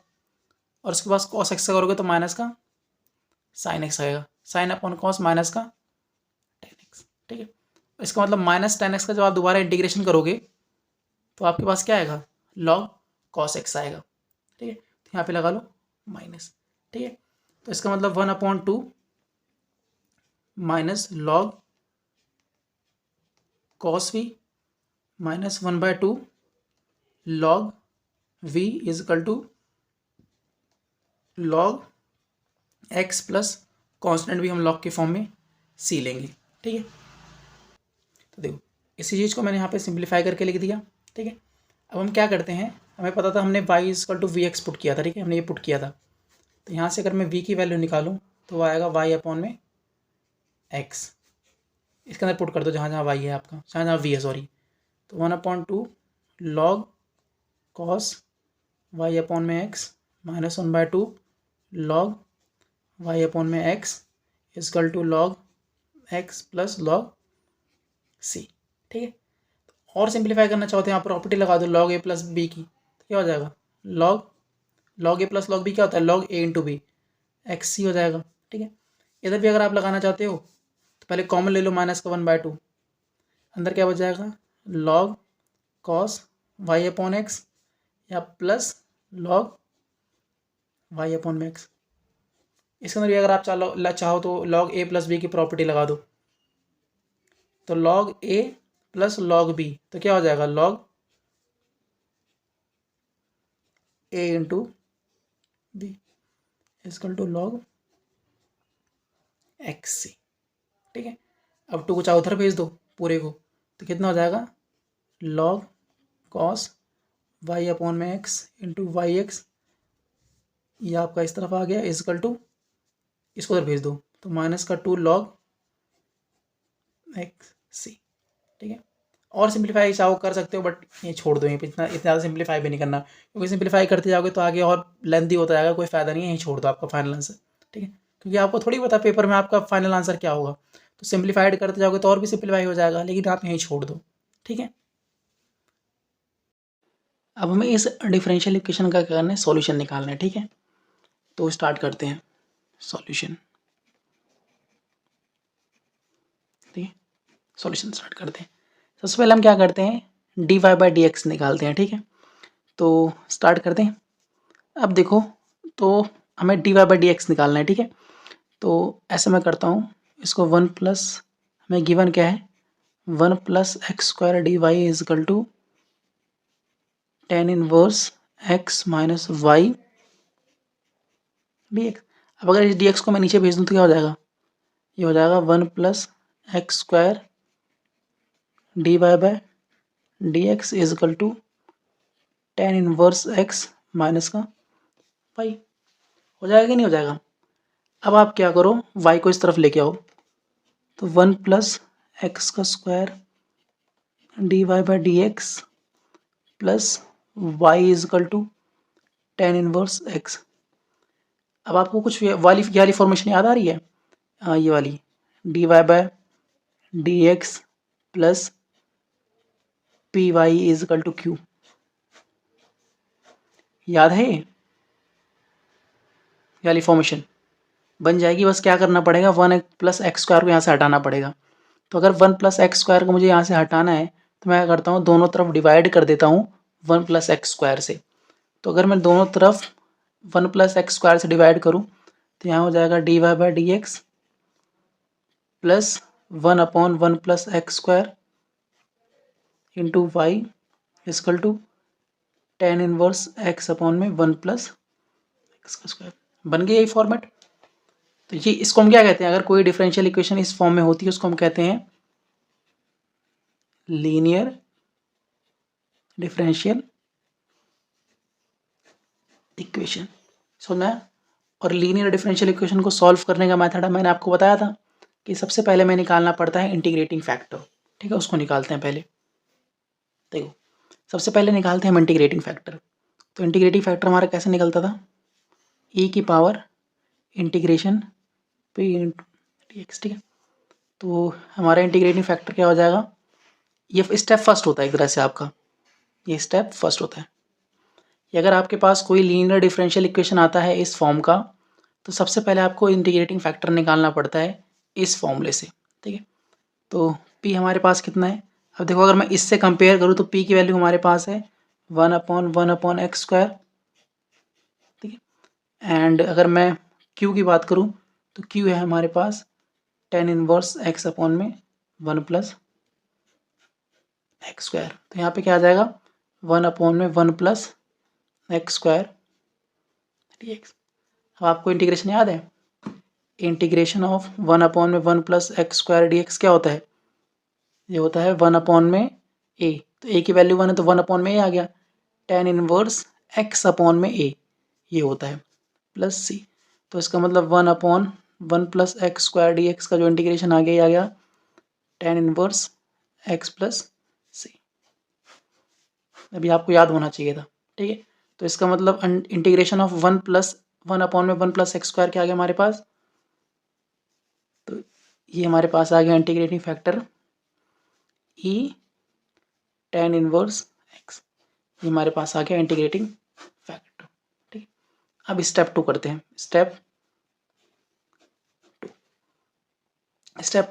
और उसके पास cos x का करोगे तो माइनस का sin x आएगा, sin अपॉन cos माइनस का tan x। ठीक है, इसका मतलब माइनस tan x का जब आप दोबारा इंटीग्रेशन करोगे तो आपके पास क्या आएगा, log cos x आएगा। ठीक है, यहाँ पे लगा लो माइनस, ठीक है। तो इसका मतलब 1/2 minus log cos v minus 1/2 log v is equal to log x plus constant भी हम लॉग के फॉर्म में सी लेंगे, ठीक है। तो देखो इसी चीज़ को मैंने यहाँ पे सिंप्लीफाई करके लिख दिया, ठीक है। अब हम क्या करते हैं, हमें पता था हमने y is equal to v x put किया था, ठीक है, हमने ये पुट किया था। तो यहाँ से अगर मैं v की वैल्यू निकालूँ तो वो आएगा y अपॉन में x, इसके अंदर पुट कर दो जहाँ जहाँ y है आपका, जहाँ जहाँ v है सॉरी। तो 1/2 लॉग कॉस y अपॉन में x minus 1/2 log y upon में x is equal to log x plus log c, ठीक है। और सिंप्लीफाई करना चाहते हैं आप प्रॉपर्टी लगा दो लॉग a प्लस बी की, तो क्या हो जाएगा log a plus log b क्या होता है log a into b, x c हो जाएगा, ठीक है। इधर भी अगर आप लगाना चाहते हो तो पहले कॉमन ले लो माइनस का 1/2, अंदर क्या बच जाएगा log cos y upon x या प्लस लॉग वाई अपॉन में एक्स। इसके अंदर भी अगर आप चाहो तो लॉग ए प्लस बी की प्रॉपर्टी लगा दो, तो log a plus log b, तो क्या हो जाएगा log a into b is equal to log x c, ठीक है। अब 2 को चाहे उधर भेज दो पूरे को, तो कितना हो जाएगा लॉग कॉस वाई अपॉन में एक्स इंटू वाई एक्स, ये आपका इस तरफ आ गया इजकल टू, इसको उधर भेज दो तो माइनस का 2 लॉग एक्स सी, ठीक है। और सिंप्लीफाई चाहो कर सकते हो बट ये छोड़ दो, इतना इतना ज़्यादा सिंप्लीफाई भी नहीं करना, क्योंकि सिंप्लीफाई करते जाओगे तो आगे और लेंथी होता जाएगा, कोई फ़ायदा नहीं है, यहीं छोड़ दो आपका फाइनल आंसर, ठीक है। क्योंकि आपको थोड़ी पता पेपर में आपका फाइनल आंसर क्या होगा, तो सिंप्लीफाइड करते जाओगे तो और भी सिंप्लीफाई हो जाएगा, लेकिन आप यहीं छोड़ दो, ठीक है। अब हमें इस डिफरेंशियल इक्वेशन का क्या करना है सॉल्यूशन निकालना है, ठीक है। तो स्टार्ट करते हैं सॉल्यूशन, ठीक है। सॉल्यूशन स्टार्ट करते हैं। सबसे पहले हम क्या करते हैं d y by d x निकालते हैं, ठीक है। तो स्टार्ट करते हैं। अब देखो तो हमें d y by d x निकालना है, ठीक है। तो ऐसे मैं करता हूँ, इसको 1 प्लस हमें गिवन क्या है 1 plus x square d y is equal to tan inverse x minus y d x. अब अगर इस डी एक्स को मैं नीचे भेज दूँ तो क्या हो जाएगा, ये हो जाएगा 1 plus x square d y by d x is equal to tan inverse x minus का वाई, हो जाएगा कि नहीं हो जाएगा। अब आप क्या करो y को इस तरफ लेके आओ, तो 1 प्लस एक्स का square d y by d x plus y is equal to tan inverse x. अब आपको कुछ वाली फॉर्मेशन याद आ रही है, हाँ ये वाली d y by d x plus p y is equal to q, याद है ये वाली फॉर्मेशन बन जाएगी। बस क्या करना पड़ेगा 1 प्लस एक्स स्क्वायर को यहाँ से हटाना पड़ेगा। तो अगर 1 प्लस एक्स स्क्वायर को मुझे यहाँ से हटाना है तो मैं क्या करता हूँ दोनों तरफ डिवाइड कर देता हूँ 1 प्लस एक्स स्क्वायर से। तो अगर मैं दोनों तरफ 1 प्लस एक्स स्क्वायर से डिवाइड करूँ तो यहाँ हो जाएगा d y by d x plus 1 upon 1 plus x square into y is equal to tan inverse x upon में 1 प्लस एक्स का स्क्वायर। बन गया यही फॉर्मेट। तो ये इसको हम क्या कहते हैं, अगर कोई डिफरेंशियल इक्वेशन इस फॉर्म में होती है उसको हम कहते हैं लीनियर डिफरेंशियल इक्वेशन। सुना है। और लीनियर डिफरेंशियल इक्वेशन को सॉल्व करने का मेथड मैंने आपको बताया था कि सबसे पहले हमें निकालना पड़ता है इंटीग्रेटिंग फैक्टर, ठीक है। उसको निकालते हैं पहले। देखो सबसे पहले निकालते हैं हम इंटीग्रेटिंग फैक्टर। तो इंटीग्रेटिंग फैक्टर हमारा कैसे निकलता था, ई की power integration P into D x, ठीक है। तो हमारा इंटीग्रेटिंग फैक्टर क्या हो जाएगा, ये स्टेप फर्स्ट होता है एक तरह से आपका, ये स्टेप फर्स्ट होता है। ये अगर आपके पास कोई लीनियर डिफरेंशियल इक्वेशन आता है इस फॉर्म का तो सबसे पहले आपको इंटीग्रेटिंग फैक्टर निकालना पड़ता है इस फॉर्मूले से, ठीक है। तो p हमारे पास कितना है, अब देखो अगर मैं इससे कंपेयर करूँ तो p की वैल्यू हमारे पास है 1 अपॉन एक्स स्क्वायर, ठीक एंड अगर मैं q की बात करूँ तो q है हमारे पास tan इनवर्स x अपॉन में 1 प्लस एक्स स्क्वायर। तो यहाँ पे क्या आ जाएगा 1 अपॉन में 1 प्लस एक्स स्क्वायर dx। अब आपको इंटीग्रेशन याद है, इंटीग्रेशन ऑफ 1 अपॉन में 1 प्लस एक्स स्क्वायर dx क्या होता है, ये होता है 1 अपॉन में a। तो a की वैल्यू 1 है तो 1 अपॉन में a आ गया, tan इनवर्स x अपॉन में a ये होता है प्लस c। तो इसका मतलब 1 upon 1 plus x square dx का जो इंटीग्रेशन आ गया tan inverse x plus c। अभी आपको याद होना चाहिए था, ठीक है। तो इसका मतलब इंटीग्रेशन ऑफ 1 अपॉन में 1 प्लस एक्स स्क्वायर क्या आ गया हमारे पास, तो ये हमारे पास आ गया integrating factor e tan inverse x, ये हमारे पास आ गया इंटीग्रेटिंग फैक्टर, ठीक। अब स्टेप 2 करते हैं। स्टेप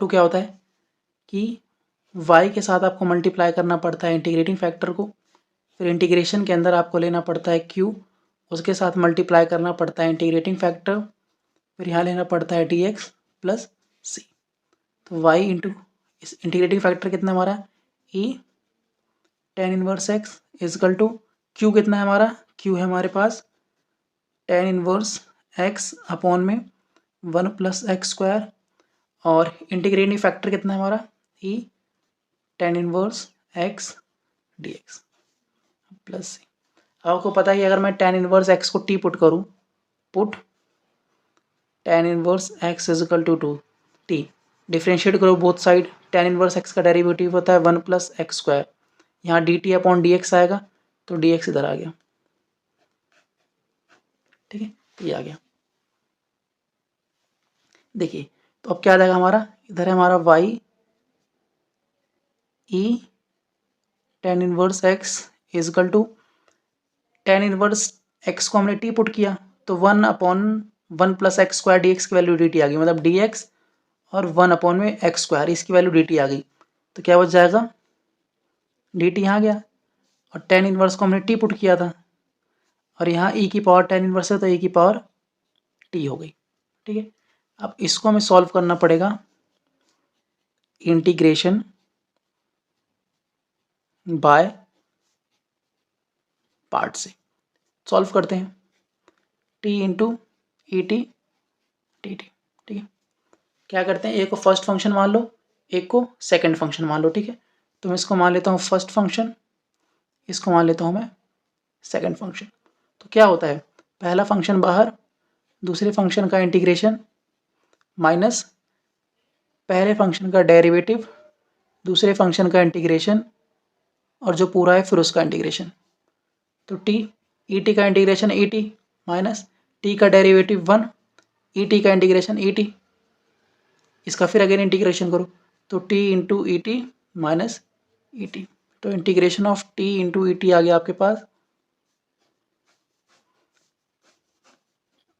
2 क्या होता है कि y के साथ आपको मल्टीप्लाई करना पड़ता है इंटीग्रेटिंग फैक्टर को, फिर इंटीग्रेशन के अंदर आपको लेना पड़ता है q, उसके साथ मल्टीप्लाई करना पड़ता है इंटीग्रेटिंग फैक्टर, फिर यहाँ लेना पड़ता है dx प्लस c। तो y इंटू इस इंटीग्रेटिंग फैक्टर कितना हमारा e tan inverse x is equal to q कितना है हमारा, q है हमारे पास tan इनवर्स x अपॉन में 1 प्लस एक्स स्क्वायर, और इंटीग्रेटिंग फैक्टर कितना है हमारा e tan inverse x dx plus c। आपको पता है कि अगर मैं tan इनवर्स x को t पुट करूँ, put tan inverse x is equal to t, differentiate करो both side, tan inverse x का डेरिवेटिव होता है 1 प्लस एक्स स्क्वायर, यहाँ dt अपॉन dx आएगा तो dx इधर आ गया, ठीक है, ये आ गया। देखिए तो अब क्या आ जाएगा हमारा, इधर है हमारा y e tan inverse x is equal to tan inverse x को हमने t पुट किया तो 1 upon 1 plus x square dx की वैल्यू dt आ गई, मतलब dx और 1 अपॉन में एक्स स्क्वायर इसकी वैल्यू dt आ गई, तो क्या बच जाएगा dt यहाँ गया, और tan इनवर्स को हमने t पुट किया था और यहाँ e की पावर tan इनवर्स है तो e की पावर t हो गई, ठीक है। अब इसको हमें सॉल्व करना पड़ेगा इंटीग्रेशन बाय पार्ट से। सॉल्व करते हैं, t into e T T T, ठीक है। क्या करते हैं, एक को फर्स्ट फंक्शन मान लो, एक को सेकंड फंक्शन मान लो, ठीक है। तो मैं इसको मान लेता हूँ फर्स्ट फंक्शन, इसको मान लेता हूँ मैं सेकंड फंक्शन। तो क्या होता है, पहला फंक्शन बाहर, दूसरे फंक्शन का इंटीग्रेशन माइनस पहले फंक्शन का डेरिवेटिव, दूसरे फंक्शन का इंटीग्रेशन, और जो पूरा है फिर उसका इंटीग्रेशन। तो टी ई टी का integration e t minus t का डेरिवेटिव 1, ई टी का इंटीग्रेशन ई टी, इसका फिर अगेन इंटीग्रेशन करो तो t into e t minus e t. तो integration of t into e t आ गया आपके पास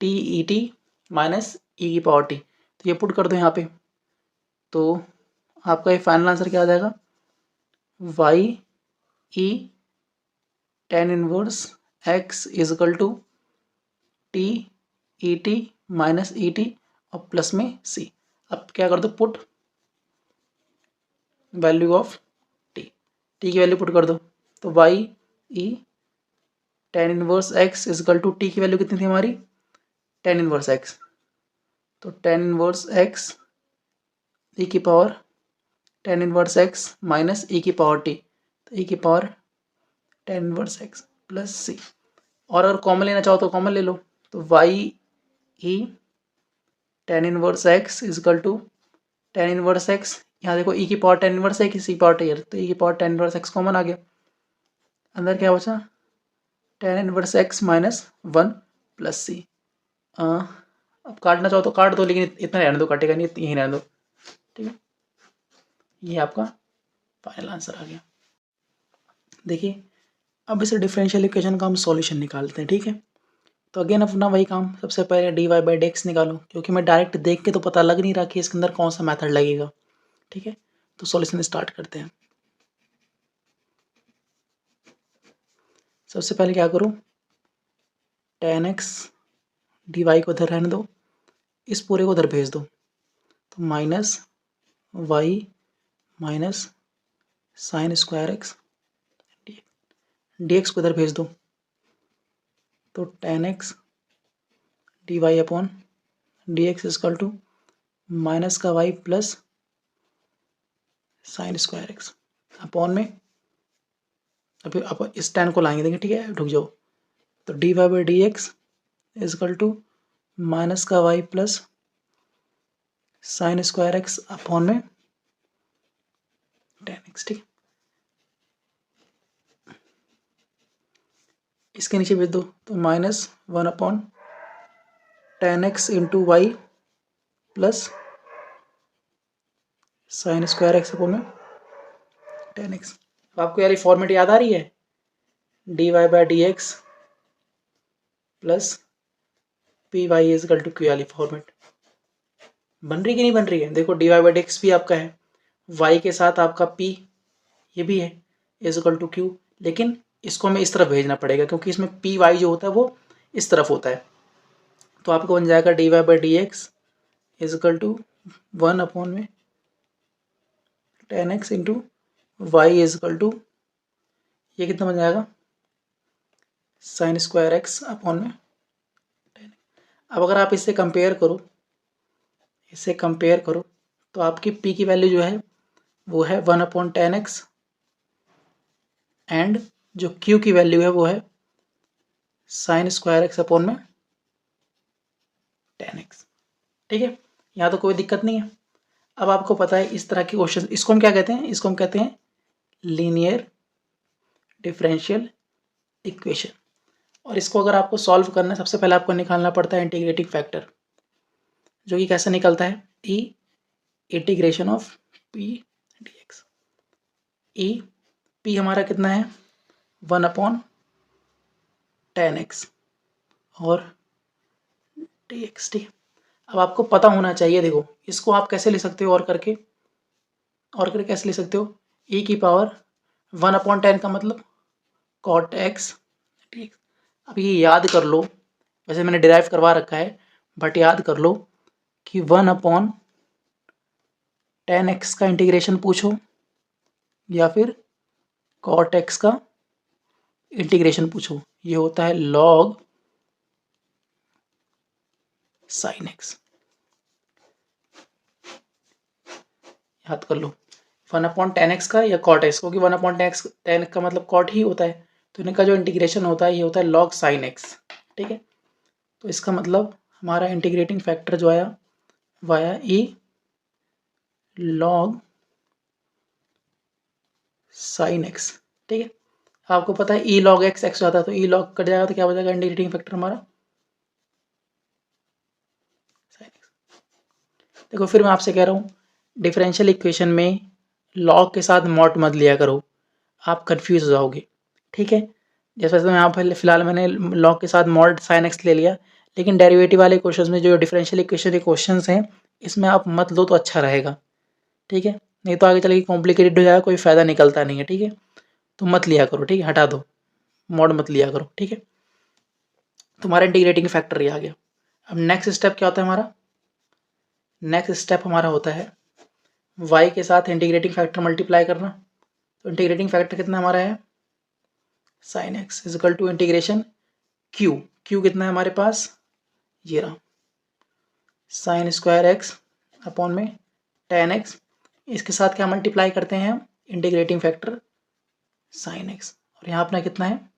t e t minus e की पावर टी। तो ये पुट कर दो यहाँ पे, तो आपका ये फाइनल आंसर क्या आ जाएगा, y e tan inverse x is equal to t e t minus e t और प्लस में c। अब क्या कर दो, पुट वैल्यू ऑफ t की वैल्यू पुट कर दो, तो y e tan inverse x is equal to t की वैल्यू कितनी थी हमारी tan इनवर्स x, तो tan इनवर्स x e की power tan inverse x minus e की पावर t, तो e की power tan inverse x plus c। और अगर कॉमन लेना चाहो तो कॉमन ले लो, तो y e tan inverse x is equal to tan inverse x, यहाँ देखो e की पावर tan इनवर्स है किसी पावर टेयर, तो e की power tan inverse x common आ गया, अंदर क्या बचा tan inverse x minus 1 plus c। अब काटना चाहो तो काट दो, लेकिन इतना रहने दो, काटेगा नहीं, यहीं रहने दो, ठीक है। ये आपका फाइनल आंसर आ गया। देखिए अब इसे डिफरेंशियल इक्वेशन का हम सॉल्यूशन निकालते हैं, ठीक है। तो अगेन अपना वही काम, सबसे पहले d y by d x निकालो, क्योंकि मैं डायरेक्ट देख के तो पता लग नहीं रहा कि इसके अंदर कौन सा मेथड लगेगा, ठीक है। तो सॉल्यूशन स्टार्ट करते हैं। सबसे पहले क्या करूँ, tan x डी वाई को उधर रहने दो, इस पूरे को उधर भेज दो, तो minus y minus sine square x d x को इधर भेज दो, तो tan x d y upon d x is equal to minus का y plus sine square x upon में, अभी आप इस टेन को लाएंगे, देखिए ठीक है, रुक जाओ, तो d y by d x is equal to minus का y plus sine square x upon में टेन एक्स, ठीक है। इसके नीचे भेज दो, तो minus one upon tan x into y plus sine square x upon में टेन एक्स। आपको यार ये फॉर्मेट याद आ रही है, d y by d x plus p y is equal to q वाली फॉर्मेट बन रही कि नहीं बन रही है। देखो d y by d x भी आपका है, वाई के साथ आपका पी ये भी है इजकल टू क्यू, लेकिन इसको हमें इस तरफ भेजना पड़ेगा क्योंकि इसमें पी वाई जो होता है वो इस तरफ होता है। तो आपको बन जाएगा d y by d x is equal to one upon में tan x into y is equal to ये कितना बन जाएगा साइन स्क्वायर एक्स अपॉन में टेन। अब अगर आप इससे कंपेयर करो तो आपकी p की वैल्यू जो है वो है one upon tan x and जो q की वैल्यू है वो है साइन स्क्वायर एक्स अपॉन में टेन एक्स, ठीक है। यहाँ तो कोई दिक्कत नहीं है। अब आपको पता है इस तरह के क्वेश्चन, इसको हम क्या कहते हैं, इसको हम कहते हैं लीनियर डिफरेंशियल इक्वेशन। और इसको अगर आपको सॉल्व करना है, सबसे पहले आपको निकालना पड़ता है इंटीग्रेटिंग फैक्टर, जो कि कैसे निकलता है, e integration of p d x. E p हमारा कितना है वन अपॉन टेन एक्स और डी एक्स, ठीक है। अब आपको पता होना चाहिए, देखो इसको आप कैसे ले सकते हो और करके कैसे ले सकते हो, ई की पावर वन अपॉन टेन का मतलब कॉट एक्स डी एक्स। अब ये याद कर लो, वैसे मैंने डिराइव करवा रखा है बट याद कर लो कि वन अपॉन टेन एक्स का इंटीग्रेशन पूछो या फिर कॉट एक्स का इंटीग्रेशन पूछो, ये होता है लॉग साइन एक्स। याद कर लो वन अपॉन टेन एक्स का या कॉट एक्स, क्योंकि वन अपॉन टेन का मतलब कॉट ही होता है, तो इनका जो इंटीग्रेशन होता है ये होता है लॉग साइन एक्स, ठीक है। तो इसका मतलब हमारा इंटीग्रेटिंग फैक्टर जो आया वाया ई लॉग साइन एक्स, ठीक है। आपको पता है ई लॉग एक्स एक्स आता है, तो ई लॉग कट जाएगा तो क्या बचेगा इंटीग्रेटिंग फैक्टर हमारा साइन एक्स। देखो फिर मैं आपसे कह रहा हूँ डिफरेंशियल इक्वेशन में लॉग के साथ मॉड मत लिया करो, आप कंफ्यूज हो जाओगे, ठीक है। जैसे मैं यहाँ पर फिलहाल मैंने लॉग के साथ मॉड साइन एक्स ले लिया, लेकिन डेरिवेटिव वाले क्वेश्चन में जो डिफरेंशियल इक्वेशन के क्वेश्चन हैं इसमें आप मत लो तो अच्छा रहेगा, ठीक है। नहीं तो आगे चल के कॉम्प्लिकेटेड हो जाएगा, कोई फ़ायदा निकलता नहीं है, ठीक है। तो मत लिया करो, ठीक है, हटा दो, मॉड मत लिया करो, ठीक है। तुम्हारा इंटीग्रेटिंग फैक्टर ये आ गया। अब नेक्स्ट स्टेप क्या होता है हमारा, नेक्स्ट स्टेप हमारा होता है y के साथ इंटीग्रेटिंग फैक्टर मल्टीप्लाई करना। तो इंटीग्रेटिंग फैक्टर कितना हमारा है sine x is equal to integration q कितना है हमारे पास, ये रहा साइन स्क्वायर एक्स अपॉन में टेन एक्स, इसके साथ क्या मल्टीप्लाई करते हैं हम इंटीग्रेटिंग फैक्टर साइन एक्स, और यहाँ अपना कितना है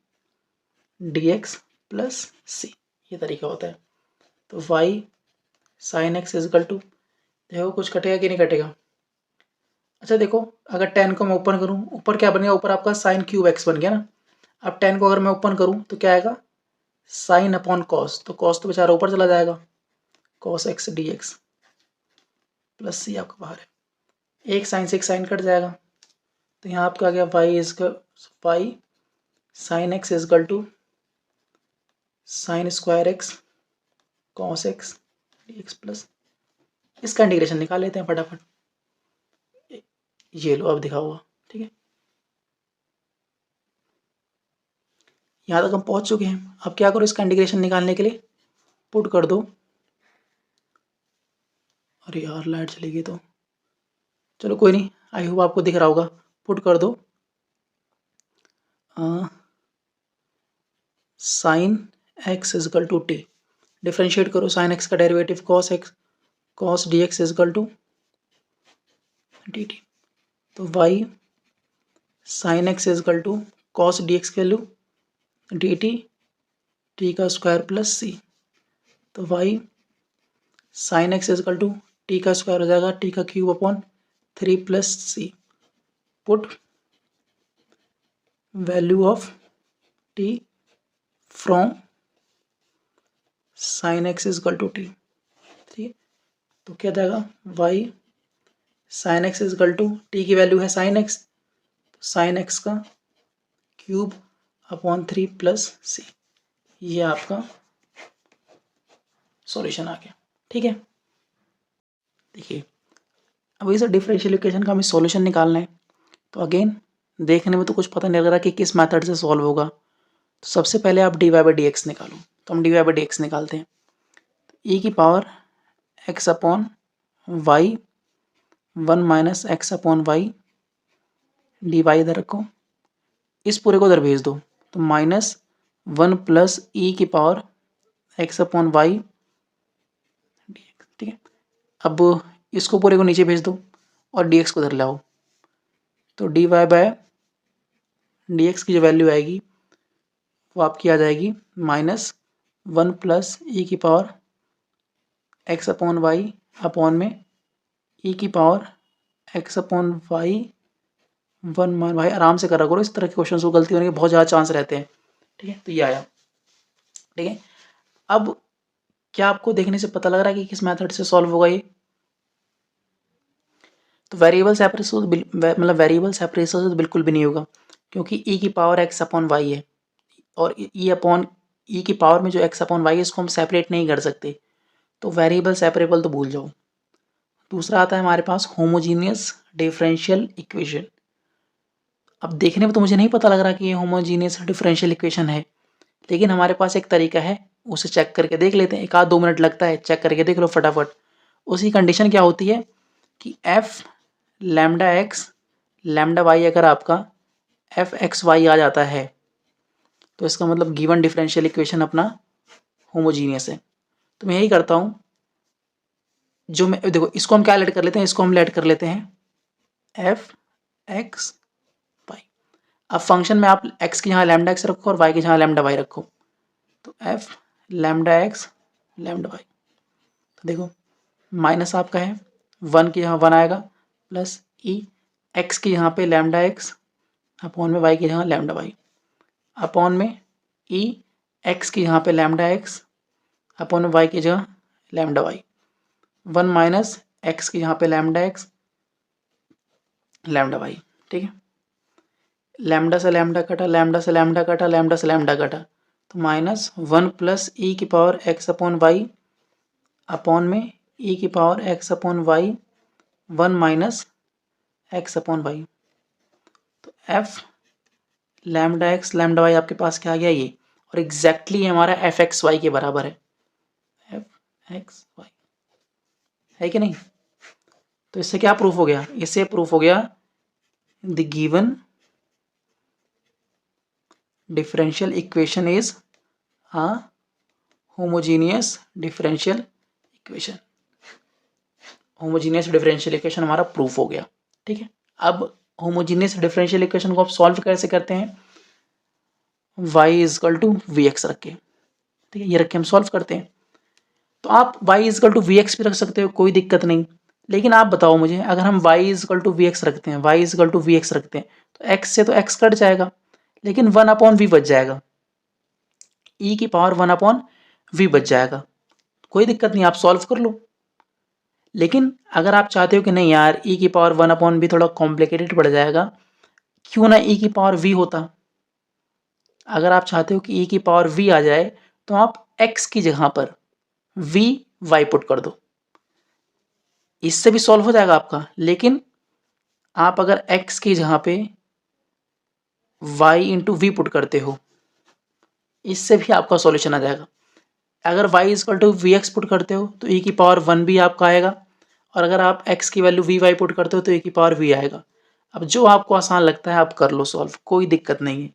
डी एक्स प्लस सी, ये तरीका होता है। तो y sine x is equal to, देखो कुछ कटेगा कि नहीं कटेगा। अच्छा देखो अगर टेन को मैं ओपन करूँ, ऊपर क्या बन गया, ऊपर आपका साइन क्यूब एक्स बन गया ना। अब टेन को अगर मैं ओपन करूँ तो क्या आएगा साइन अपॉन कॉस, तो कॉस तो बेचारा ऊपर चला जाएगा, cos x d x plus c आपका बाहर है, एक साइन से एक साइन कट जाएगा, तो यहाँ आपका आ गया y sine x is equal to sine square x cos x d x plus, इसका इंटीग्रेशन निकाल लेते हैं फटाफट, ये लो अब दिखा हुआ, ठीक है। यहाँ तक हम पहुँच चुके हैं। अब क्या करो इसका इंटीग्रेशन निकालने के लिए पुट कर दो। अरे यार लाइट चली गई तो चलो कोई नहीं, आई होप आपको दिख रहा होगा। पुट कर दो sine x is equal to t, differentiate करो साइन एक्स का derivative cos x, cos d x is equal to d t. तो y sine x is equal to cos d x की वैल्यू डी टी, टी का square plus c. तो y sine x is equal to t का square हो जाएगा t का cube upon 3 plus c. Put value of t from sine x is equal to T. ठीक है, तो क्या जाएगा y sine x is equal to t की वैल्यू है साइन एक्स, साइन एक्स का क्यूब अपॉन 3 प्लस सी। ये आपका सॉल्यूशन आ गया। ठीक है, देखिए अब इस डिफरेंशियल इक्वेशन का हमें सॉल्यूशन निकालना है। तो अगेन देखने में तो कुछ पता नहीं लग रहा कि किस मेथड से सॉल्व होगा। तो सबसे पहले आप d y by d x निकालो। तो हम d y by d x निकालते हैं। ई की power x upon y 1 minus x upon y, d y इधर रखो, इस पूरे को उधर भेज दो। तो -1 प्लस ई की पावर एक्स अपॉन वाई, ठीक है। अब इसको पूरे को नीचे भेज दो और डी एक्स को उधर लाओ। तो d y by d x की जो वैल्यू आएगी वो आपकी आ जाएगी -1 प्लस ई की power x upon y upon में ई की पावर एक्स अपॉन वाई 1 मान। भाई आराम से करा करो, इस तरह के क्वेश्चन को गलती होने के बहुत ज़्यादा चांस रहते हैं। ठीक है, तो ये आया। ठीक है, अब क्या आपको देखने से पता लग रहा है कि किस मेथड से सॉल्व होगा ये? तो वेरिएबल सेपरेशन मतलब वेरिएबल सेपरेशन से तो बिल्कुल भी नहीं होगा, क्योंकि ई की पावर एक्स अपॉन वाई है और ई अपॉन ई की पावर में जो एक्स अपॉन वाई है इसको हम सेपरेट नहीं कर सकते। तो वेरिएबल सेपरेबल तो भूल जाओ। दूसरा आता है हमारे पास होमोजीनियस डिफरेंशियल इक्वेशन। अब देखने में तो मुझे नहीं पता लग रहा कि ये होमोजीनियस डिफरेंशियल इक्वेशन है, लेकिन हमारे पास एक तरीका है, उसे चेक करके देख लेते हैं। 1-2 मिनट लगता है, चेक करके देख लो फटाफट। उसकी कंडीशन क्या होती है कि f lambda x lambda y अगर आपका एफ एक्स वाई आ जाता है तो इसका मतलब गिवन डिफरेंशियल इक्वेशन अपना होमोजीनियस है। तो मैं यही करता हूँ, जो मैं देखो इसको हम क्या लेट कर लेते हैं, इसको हम लेट कर लेते हैं एफ एक्स वाई। अब फंक्शन में आप एक्स की जहाँ लैम्डा एक्स रखो और वाई की जहाँ लैम्डा वाई रखो। तो f lambda x lambda y, तो देखो माइनस आपका है 1 की यहाँ 1 आएगा प्लस ई एक्स की यहाँ पे लैम्डा एक्स अपॉन में वाई की जहाँ लैम्डा वाई अपॉन में ई एक्स की यहाँ पे लैम्डा एक्स अपॉन में वाई की जगह लैम्डा वाई 1 माइनस एक्स की यहाँ पे लैम्डा एक्स लैम्डा वाई। ठीक है, लैम्डा से लैम्डा कटा, लैम्डा से लैम्डा कटा, लैम्डा से लैम्डा कटा, तो -1 प्लस ई की power x upon y upon में ई की power x upon y 1 minus x upon y. तो f lambda x lambda y आपके पास क्या आ गया ये, और एग्जैक्टली हमारा एफ एक्स वाई के बराबर है, एफ एक्स वाई है कि नहीं। तो इससे क्या प्रूफ हो गया, इससे प्रूफ हो गया the given differential equation is a homogeneous differential equation. Homogeneous differential equation हमारा प्रूफ हो गया। ठीक है, अब होमोजीनियस डिफरेंशियल इक्वेशन को आप सॉल्व कैसे करते हैं, y is equal to v x रख के। ठीक है, ये रख के हम सॉल्व करते हैं। तो आप y is equal to v x भी रख सकते हो, कोई दिक्कत नहीं। लेकिन आप बताओ मुझे, अगर हम y is equal to v x रखते हैं, y is equal to v x रखते हैं, तो x से तो x कट जाएगा, लेकिन 1 अपॉन वी बच जाएगा, e की पावर 1 अपॉन वी बच जाएगा। कोई दिक्कत नहीं, आप सॉल्व कर लो। लेकिन अगर आप चाहते हो कि नहीं यार e की पावर 1 अपॉन भी थोड़ा कॉम्प्लिकेटेड पड़ जाएगा, क्यों ना e की पावर v होता। अगर आप चाहते हो कि e की पावर v आ जाए तो आप x की जगह पर v y पुट कर दो, इससे भी सॉल्व हो जाएगा आपका। लेकिन आप अगर x की जगह पे y इंटू वी पुट करते हो, इससे भी आपका सॉल्यूशन आ जाएगा। अगर y is equal to v x put करते हो तो e की पावर 1 भी आपका आएगा, और अगर आप x की वैल्यू वी वाई पुट करते हो तो e की पावर v आएगा। अब जो आपको आसान लगता है आप कर लो सॉल्व, कोई दिक्कत नहीं है।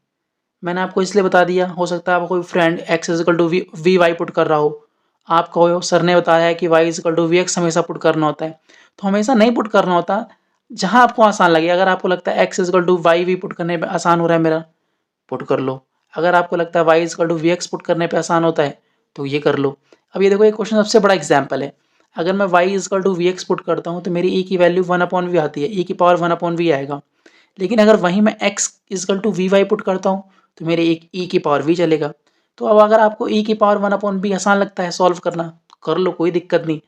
मैंने आपको इसलिए बता दिया, हो सकता है आपको कोई friend x is equal to v y put कर रहा हो, आप कहो सर ने बताया है कि y is equal to v x हमेशा पुट करना होता है, तो हमेशा नहीं पुट करना होता, जहाँ आपको आसान लगे। अगर आपको लगता है x is equal to y v put करने पे आसान हो रहा है मेरा, पुट कर लो। अगर आपको लगता है y is equal to v x put करने पे आसान होता है तो ये कर लो। अब ये देखो, एक क्वेश्चन सबसे बड़ा एग्जाम्पल है। अगर मैं y is equal to v x put करता हूँ तो मेरी e की वैल्यू 1/v आती है, e की पावर 1/v आएगा। लेकिन अगर वहीं मैं x is equal to v y put करता हूँ तो मेरे एक e की पावर v चलेगा। तो अब अगर आपको e की पावर 1/v आसान लगता है सॉल्व करना, कर लो, कोई दिक्कत नहीं।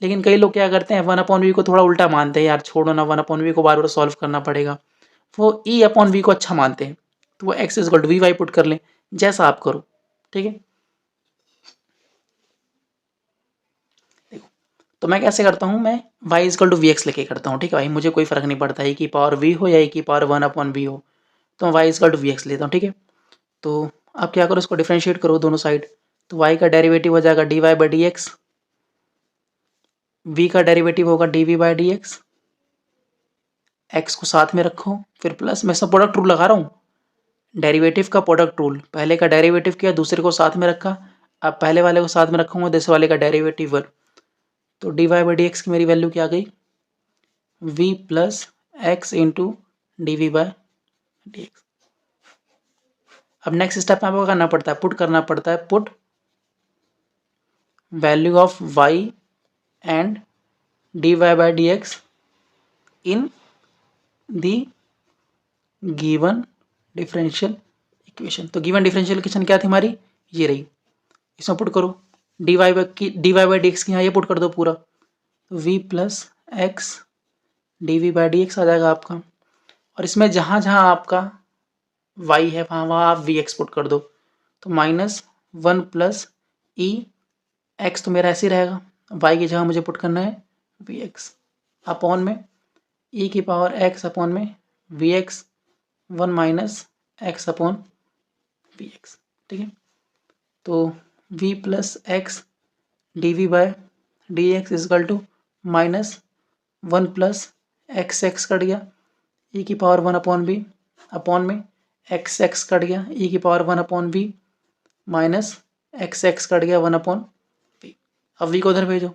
लेकिन कई लोग क्या करते हैं, 1/v को थोड़ा उल्टा मानते हैं, यार छोड़ो ना, 1/v को बार बार सॉल्व करना पड़ेगा। वो e/v को अच्छा मानते हैं, तो वो x is equal to v y put कर लें, जैसा आप करो। ठीक है, देखो तो मैं कैसे करता हूँ, मैं y is equal to v x लेके करता हूँ। ठीक है भाई, मुझे कोई फर्क नहीं पड़ता e की पावर v हो या e की पावर 1/v हो, तो मैं y is equal to v x लेता हूँ। ठीक है, तो आप क्या करो, इसको डिफ्रेंशिएट करो दोनों साइड। तो y का डेरिवेटिव हो जाएगा dy by d x, v का डेरिवेटिव होगा dv by d x, x को साथ में रखो, फिर प्लस, मैं सब प्रोडक्ट रूल लगा रहा हूँ, डेरिवेटिव का प्रोडक्ट रूल, पहले का डेरिवेटिव किया, दूसरे को साथ में रखा, अब पहले वाले को साथ में रखूंगा, दूसरे वाले का डेरिवेटिव 1, तो dy बाई डी एक्स की मेरी वैल्यू क्या आ गई, v plus x into d v by d x. अब नेक्स्ट स्टेप में आपको करना पड़ता है, पुट करना पड़ता है, put value of y and dy by d x in the given differential equation. तो गिवन डिफरेंशियल इक्वेशन क्या थी हमारी, ये रही, इसमें पुट करो, dy बाई डी एक्स की यहाँ ये पुट कर दो पूरा, तो v plus x d v by d x आ जाएगा आपका। और इसमें जहाँ जहाँ आपका y है वहाँ वहाँ आप वी एक्स पुट कर दो, तो -1 प्लस ई एक्स तो मेरा ऐसे ही रहेगा, y की जगह मुझे पुट करना है वी एक्स, अपॉन में e की पावर x अपॉन में v x 1 minus x upon v x. ठीक है, तो v plus x d v by d x is equal to -1 plus x cut गया, e की पावर 1/v अपॉन में x cut गया, e की power 1/v minus x cut गया 1/v। अब v को उधर भेजो,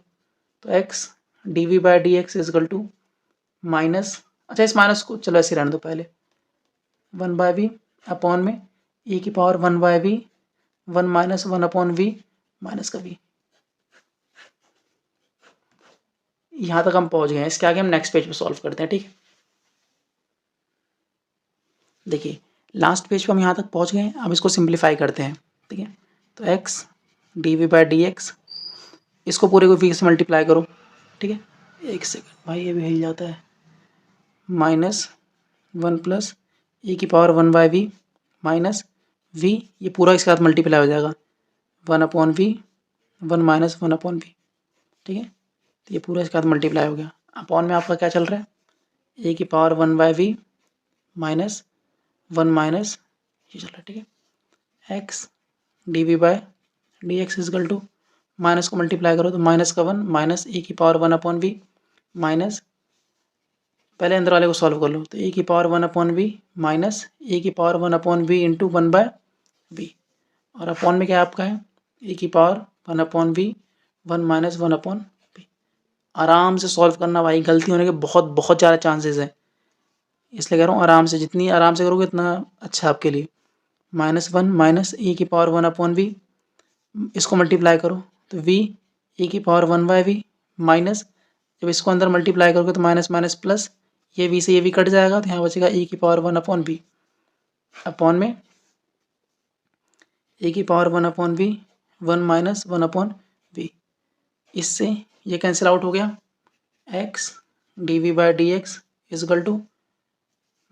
तो x d v by d x is equal to minus, अच्छा इस माइनस को चलो ऐसे रहने दो पहले, 1/v अपॉन में e की power 1/v 1 minus 1/v minus का v। यहाँ तक हम पहुँच गए हैं, इसके आगे हम नेक्स्ट पेज पे सॉल्व करते हैं। ठीक है, देखिए लास्ट पेज पे हम यहाँ तक पहुँच गए हैं, अब इसको सिंप्लीफाई करते हैं। ठीक है, तो x d v by d x, इसको पूरे को v से मल्टीप्लाई करो। ठीक है, एक सेकंड भाई, ये भी हिल जाता है, -1 प्लस e की पावर 1/v माइनस v, ये पूरा इसके साथ मल्टीप्लाई हो जाएगा 1/v 1 माइनस 1/v। ठीक है, तो ये पूरा इसके साथ मल्टीप्लाई हो गया, अपॉन में आपका क्या चल रहा है, e की पावर 1/v माइनस 1 माइनस ये चल रहा है। ठीक है, x d v by d x is equal to, minus को मल्टीप्लाई करो तो माइनस का 1 माइनस e की पावर 1/v माइनस, पहले अंदर वाले को सॉल्व कर लो, तो e की पावर 1/v माइनस e की पावर 1/v इंटू 1/v, और अपॉन में क्या आपका है, e की पावर 1/v 1 माइनस 1/v। आराम से सॉल्व करना भाई, गलती होने के बहुत बहुत ज़्यादा चांसेस है, इसलिए कह रहा हूँ आराम से, जितनी आराम से करोगे इतना अच्छा आपके लिए। -1 माइनस e की पावर 1/v, इसको मल्टीप्लाई करो तो v e की पावर 1/v माइनस, जब इसको अंदर मल्टीप्लाई करोगे तो माइनस माइनस प्लस, ये v से ये v कट जाएगा, तो यहाँ बचेगा e की पावर 1/v अपॉन में e की पावर 1/v 1 माइनस 1/v, इससे ये कैंसिल आउट हो गया, x d v by d x is equal to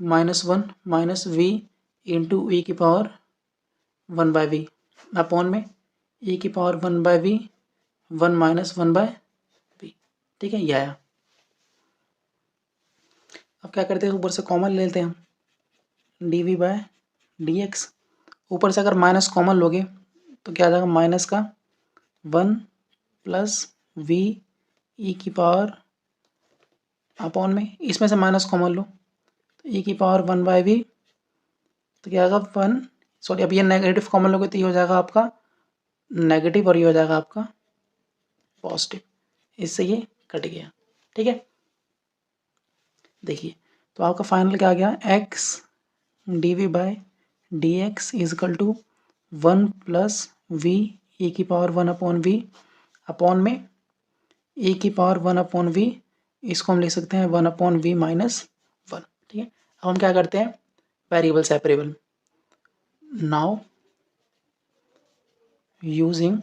-1 minus v into e की पावर 1/v अपॉन में e की पावर 1/v 1 माइनस 1/v। ठीक है, ये आया। अब क्या करते हैं, ऊपर से कॉमन ले लेते हैं हम, d v by d x, ऊपर से अगर माइनस कॉमन लोगे तो क्या आ जाएगा, माइनस का 1 प्लस v e की पावर अपॉन में, इसमें से माइनस कॉमन लो तो e की पावर 1 बाई वी, तो क्या आएगा 1, सॉरी अब ये नेगेटिव कॉमन लोगे तो ये हो जाएगा आपका नेगेटिव और ये हो जाएगा आपका पॉजिटिव, इससे ये कट गया। ठीक है, देखिए तो आपका फाइनल क्या आ गया, x d v by d x is equal to 1 plus v e की पावर 1 अपॉन वी अपॉन में e की पावर 1 अपॉन वी, इसको हम लिख सकते हैं 1 अपॉन वी माइनस 1। ठीक है, अब हम क्या करते हैं, variable separable. Now using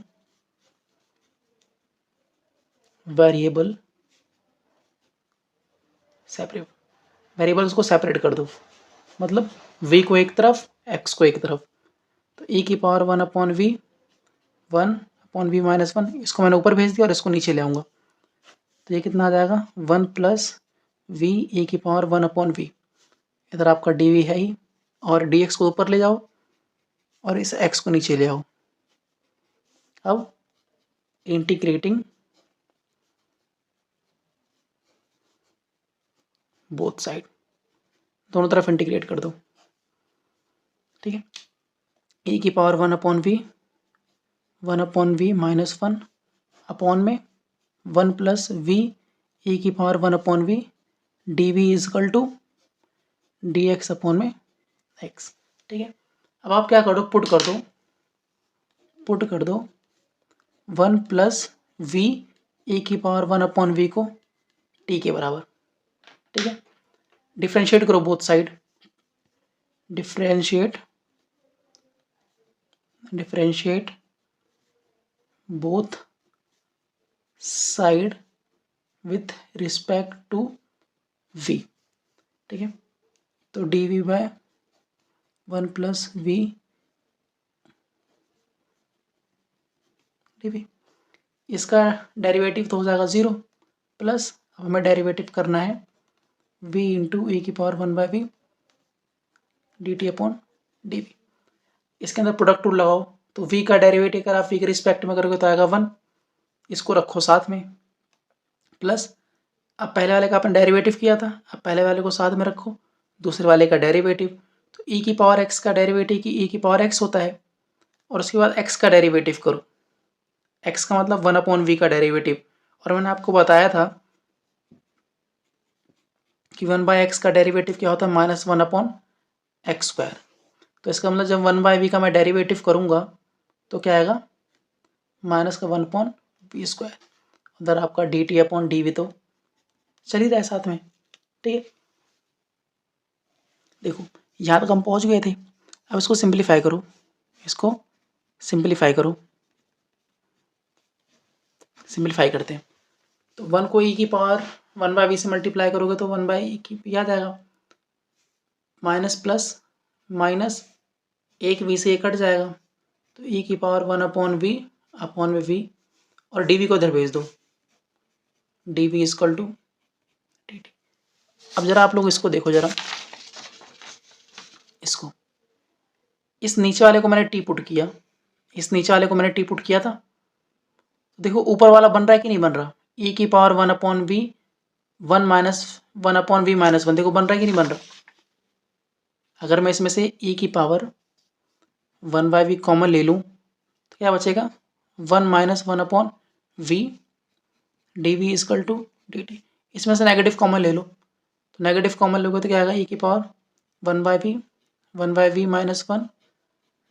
variable separable, variables को सेपरेट कर दो, मतलब v को एक तरफ x को एक तरफ, तो e की power 1 upon v, 1 upon v minus 1, इसको मैंने ऊपर भेज दिया और इसको नीचे ले आऊँगा, तो ये कितना आ जाएगा 1 प्लस वी e की पावर 1 अपॉन वी, इधर आपका डी वी है ही, और डी एक्स को ऊपर ले जाओ और इस x को नीचे ले आओ। अब इंटीग्रेटिंग बोथ साइड, दोनों तरफ इंटीग्रेट कर दो। ठीक है, e की power 1 upon v, 1 upon v minus 1 upon में 1 प्लस वी e की power 1 upon v d v is equal to d x upon में x। ठीक है, अब आप क्या करो, पुट कर दो 1 प्लस वी e की पावर 1 अपॉन वी को t के बराबर। ठीक है, डिफ्रेंशिएट करो both side, differentiate both side with respect to v। ठीक है, तो d v by 1 plus v d v, इसका डेरिवेटिव तो हो जाएगा 0 प्लस, अब हमें डेरिवेटिव करना है v इंटू e की power 1 by v d t upon d v. इसके अंदर प्रोडक्ट रूल लगाओ, तो v का डेरिवेटिव अगर आप v के रिस्पेक्ट में करोगे तो आएगा 1, इसको रखो साथ में, प्लस अब पहले वाले का अपन डेरिवेटिव किया था, अब पहले वाले को साथ में रखो, दूसरे वाले का डेरिवेटिव, तो e की पावर x का डेरिवेटिव की e की पावर x होता है, और उसके बाद x का डेरिवेटिव करो, x का मतलब 1 अपॉन वी का डेरिवेटिव, और मैंने आपको बताया था कि 1 बाई एक्स का डेरिवेटिव क्या होता है, माइनस 1 अपॉन एक्स स्क्वायर। तो इसका मतलब जब 1 बाई वी का मैं डेरिवेटिव करूँगा तो क्या आएगा, माइनस का 1 अपॉन वी स्क्वायर, उधर आपका d t upon d v तो चल ही रहा है साथ में। ठीक है, देखो यहाँ तक हम पहुँच गए थे, अब इसको सिंप्लीफाई करो, सिंप्लीफाई करते हैं, तो 1 को e की पावर 1 बाई वी से मल्टीप्लाई करोगे तो 1 बाई ई की याद आएगा, माइनस प्लस माइनस, एक वी से एक कट जाएगा, तो e की पावर 1 अपॉन में वी, और डी वी को इधर भेज दो, d v is equal to d t. अब जरा आप लोग इसको देखो, जरा इसको, इस नीचे वाले को मैंने टी पुट किया, था, देखो ऊपर वाला बन रहा है कि नहीं बन रहा, e की power 1 upon v 1 minus 1 upon v minus 1, देखो बन रहा है कि नहीं बन रहा। अगर मैं इसमें से e की पावर 1 बाई वी कॉमन ले लूँ तो क्या बचेगा, 1 minus 1 upon v d v is equal to d t, इसमें से नेगेटिव कॉमन ले लो, तो नेगेटिव कॉमन लोगे तो क्या आएगा, e की power 1 by v minus 1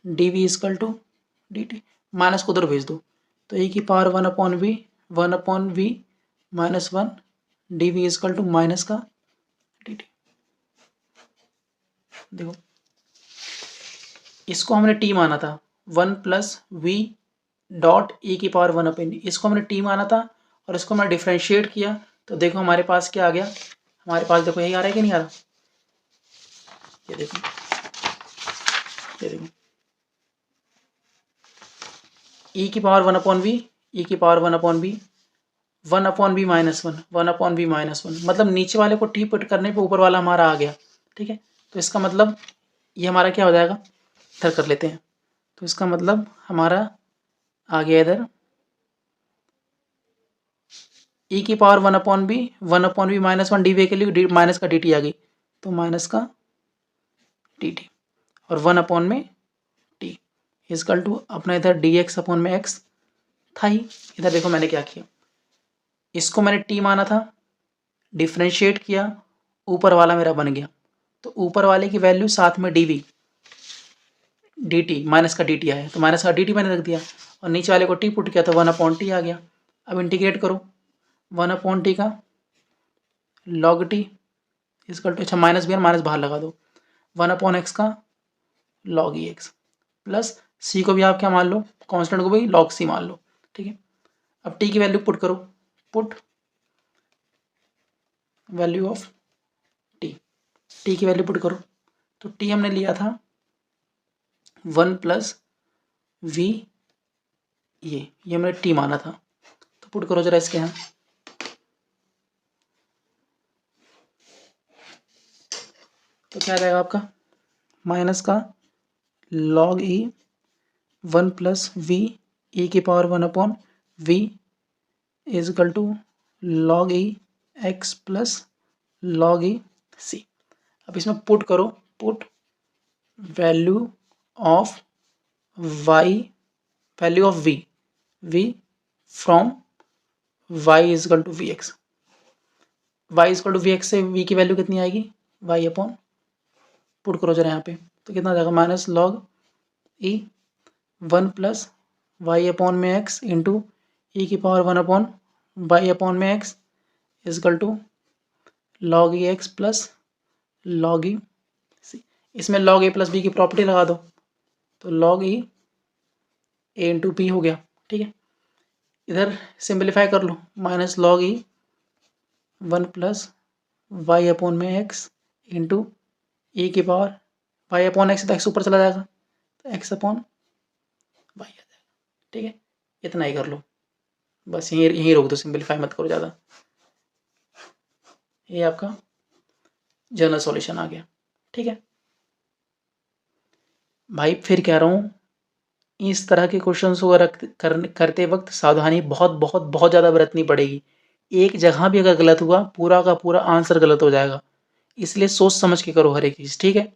d v is equal to d t, minus को उधर भेज दो, तो e की power 1 upon v minus 1 d v is equal to minus का डी टी। देखो इसको हमने t माना था, 1 प्लस वी डॉट e की पावर 1 अपॉन, इसको हमने t माना था और इसको हमने डिफ्रेंशिएट किया, तो देखो हमारे पास क्या आ गया, हमारे पास देखो यही आ रहा है कि नहीं आ रहा, ये देखो e की पावर 1 अपॉन वी, e की power 1 upon v, 1 upon v minus 1, मतलब नीचे वाले को टी पुट करने पे ऊपर वाला हमारा आ गया। ठीक है, तो इसका मतलब ये हमारा क्या हो जाएगा, इधर कर लेते हैं, तो इसका मतलब हमारा आ गया इधर ई की पावर 1/b माइनस 1 डी के लिए माइनस का डी टी आ गई, तो माइनस का डी टी और 1 में टी इजकल टू अपना इधर डी एक्स अपॉन में एक्स था ही। इधर देखो मैंने क्या किया, इसको मैंने टी माना था, डिफ्रेंशिएट किया, ऊपर वाला मेरा बन गया, तो ऊपर वाले की वैल्यू साथ में d v d t minus का डी टी आया, तो माइनस का डी टी मैंने रख दिया और नीचे वाले को टी पुट किया तो 1/t आ गया। अब इंटीग्रेट करो, 1/t का लॉग टी इसकल टू, अच्छा माइनस भी है माइनस बाहर लगा दो, 1/x का लॉग ई एक्स प्लस सी को भी आप क्या मान लो, कांस्टेंट को भी लॉग सी मान लो, ठीक है। अब टी की वैल्यू पुट करो, पुट वैल्यू ऑफ टी की वैल्यू पुट करो, तो टी हमने लिया था 1 प्लस वी, ये हमने टी माना था, तो पुट करो जरा इसके यहाँ, तो क्या आ जाएगा आपका माइनस का log e 1 plus v e की power 1/v is equal to log e x plus log e c. अब इसमें पुट करो, put value of y, value of v from y is equal to v x, y is equal to v x से v की value कितनी आएगी, Y upon, put करो जरा यहाँ पे, तो कितना आ जाएगा minus log e 1 plus y upon में एक्स इंटू ई की पावर 1/वाई अपॉन में x is equal to log e x plus log e c. इसमें लॉग ए प्लस बी की प्रॉपर्टी लगा दो, तो log e a into b हो गया, ठीक है। इधर सिंप्लीफाई कर लो, minus log e 1 plus y upon में एक्स इंटू ई की पावर वाई अपॉन एक्स, तो एक्स ऊपर चला जाएगा, तो एक्स अपॉन वाई आ जाएगा, ठीक है। इतना ही कर लो, बस यहीं रोक दो, सिंप्लीफाई मत करो ज़्यादा। ये आपका जनरल सॉल्यूशन आ गया, ठीक है भाई। फिर कह रहा हूँ इस तरह के क्वेश्चंस को करते वक्त सावधानी बहुत बहुत बहुत ज़्यादा बरतनी पड़ेगी। एक जगह भी अगर गलत हुआ पूरा का पूरा आंसर गलत हो जाएगा, इसलिए सोच समझ के करो हर एक चीज़, ठीक है।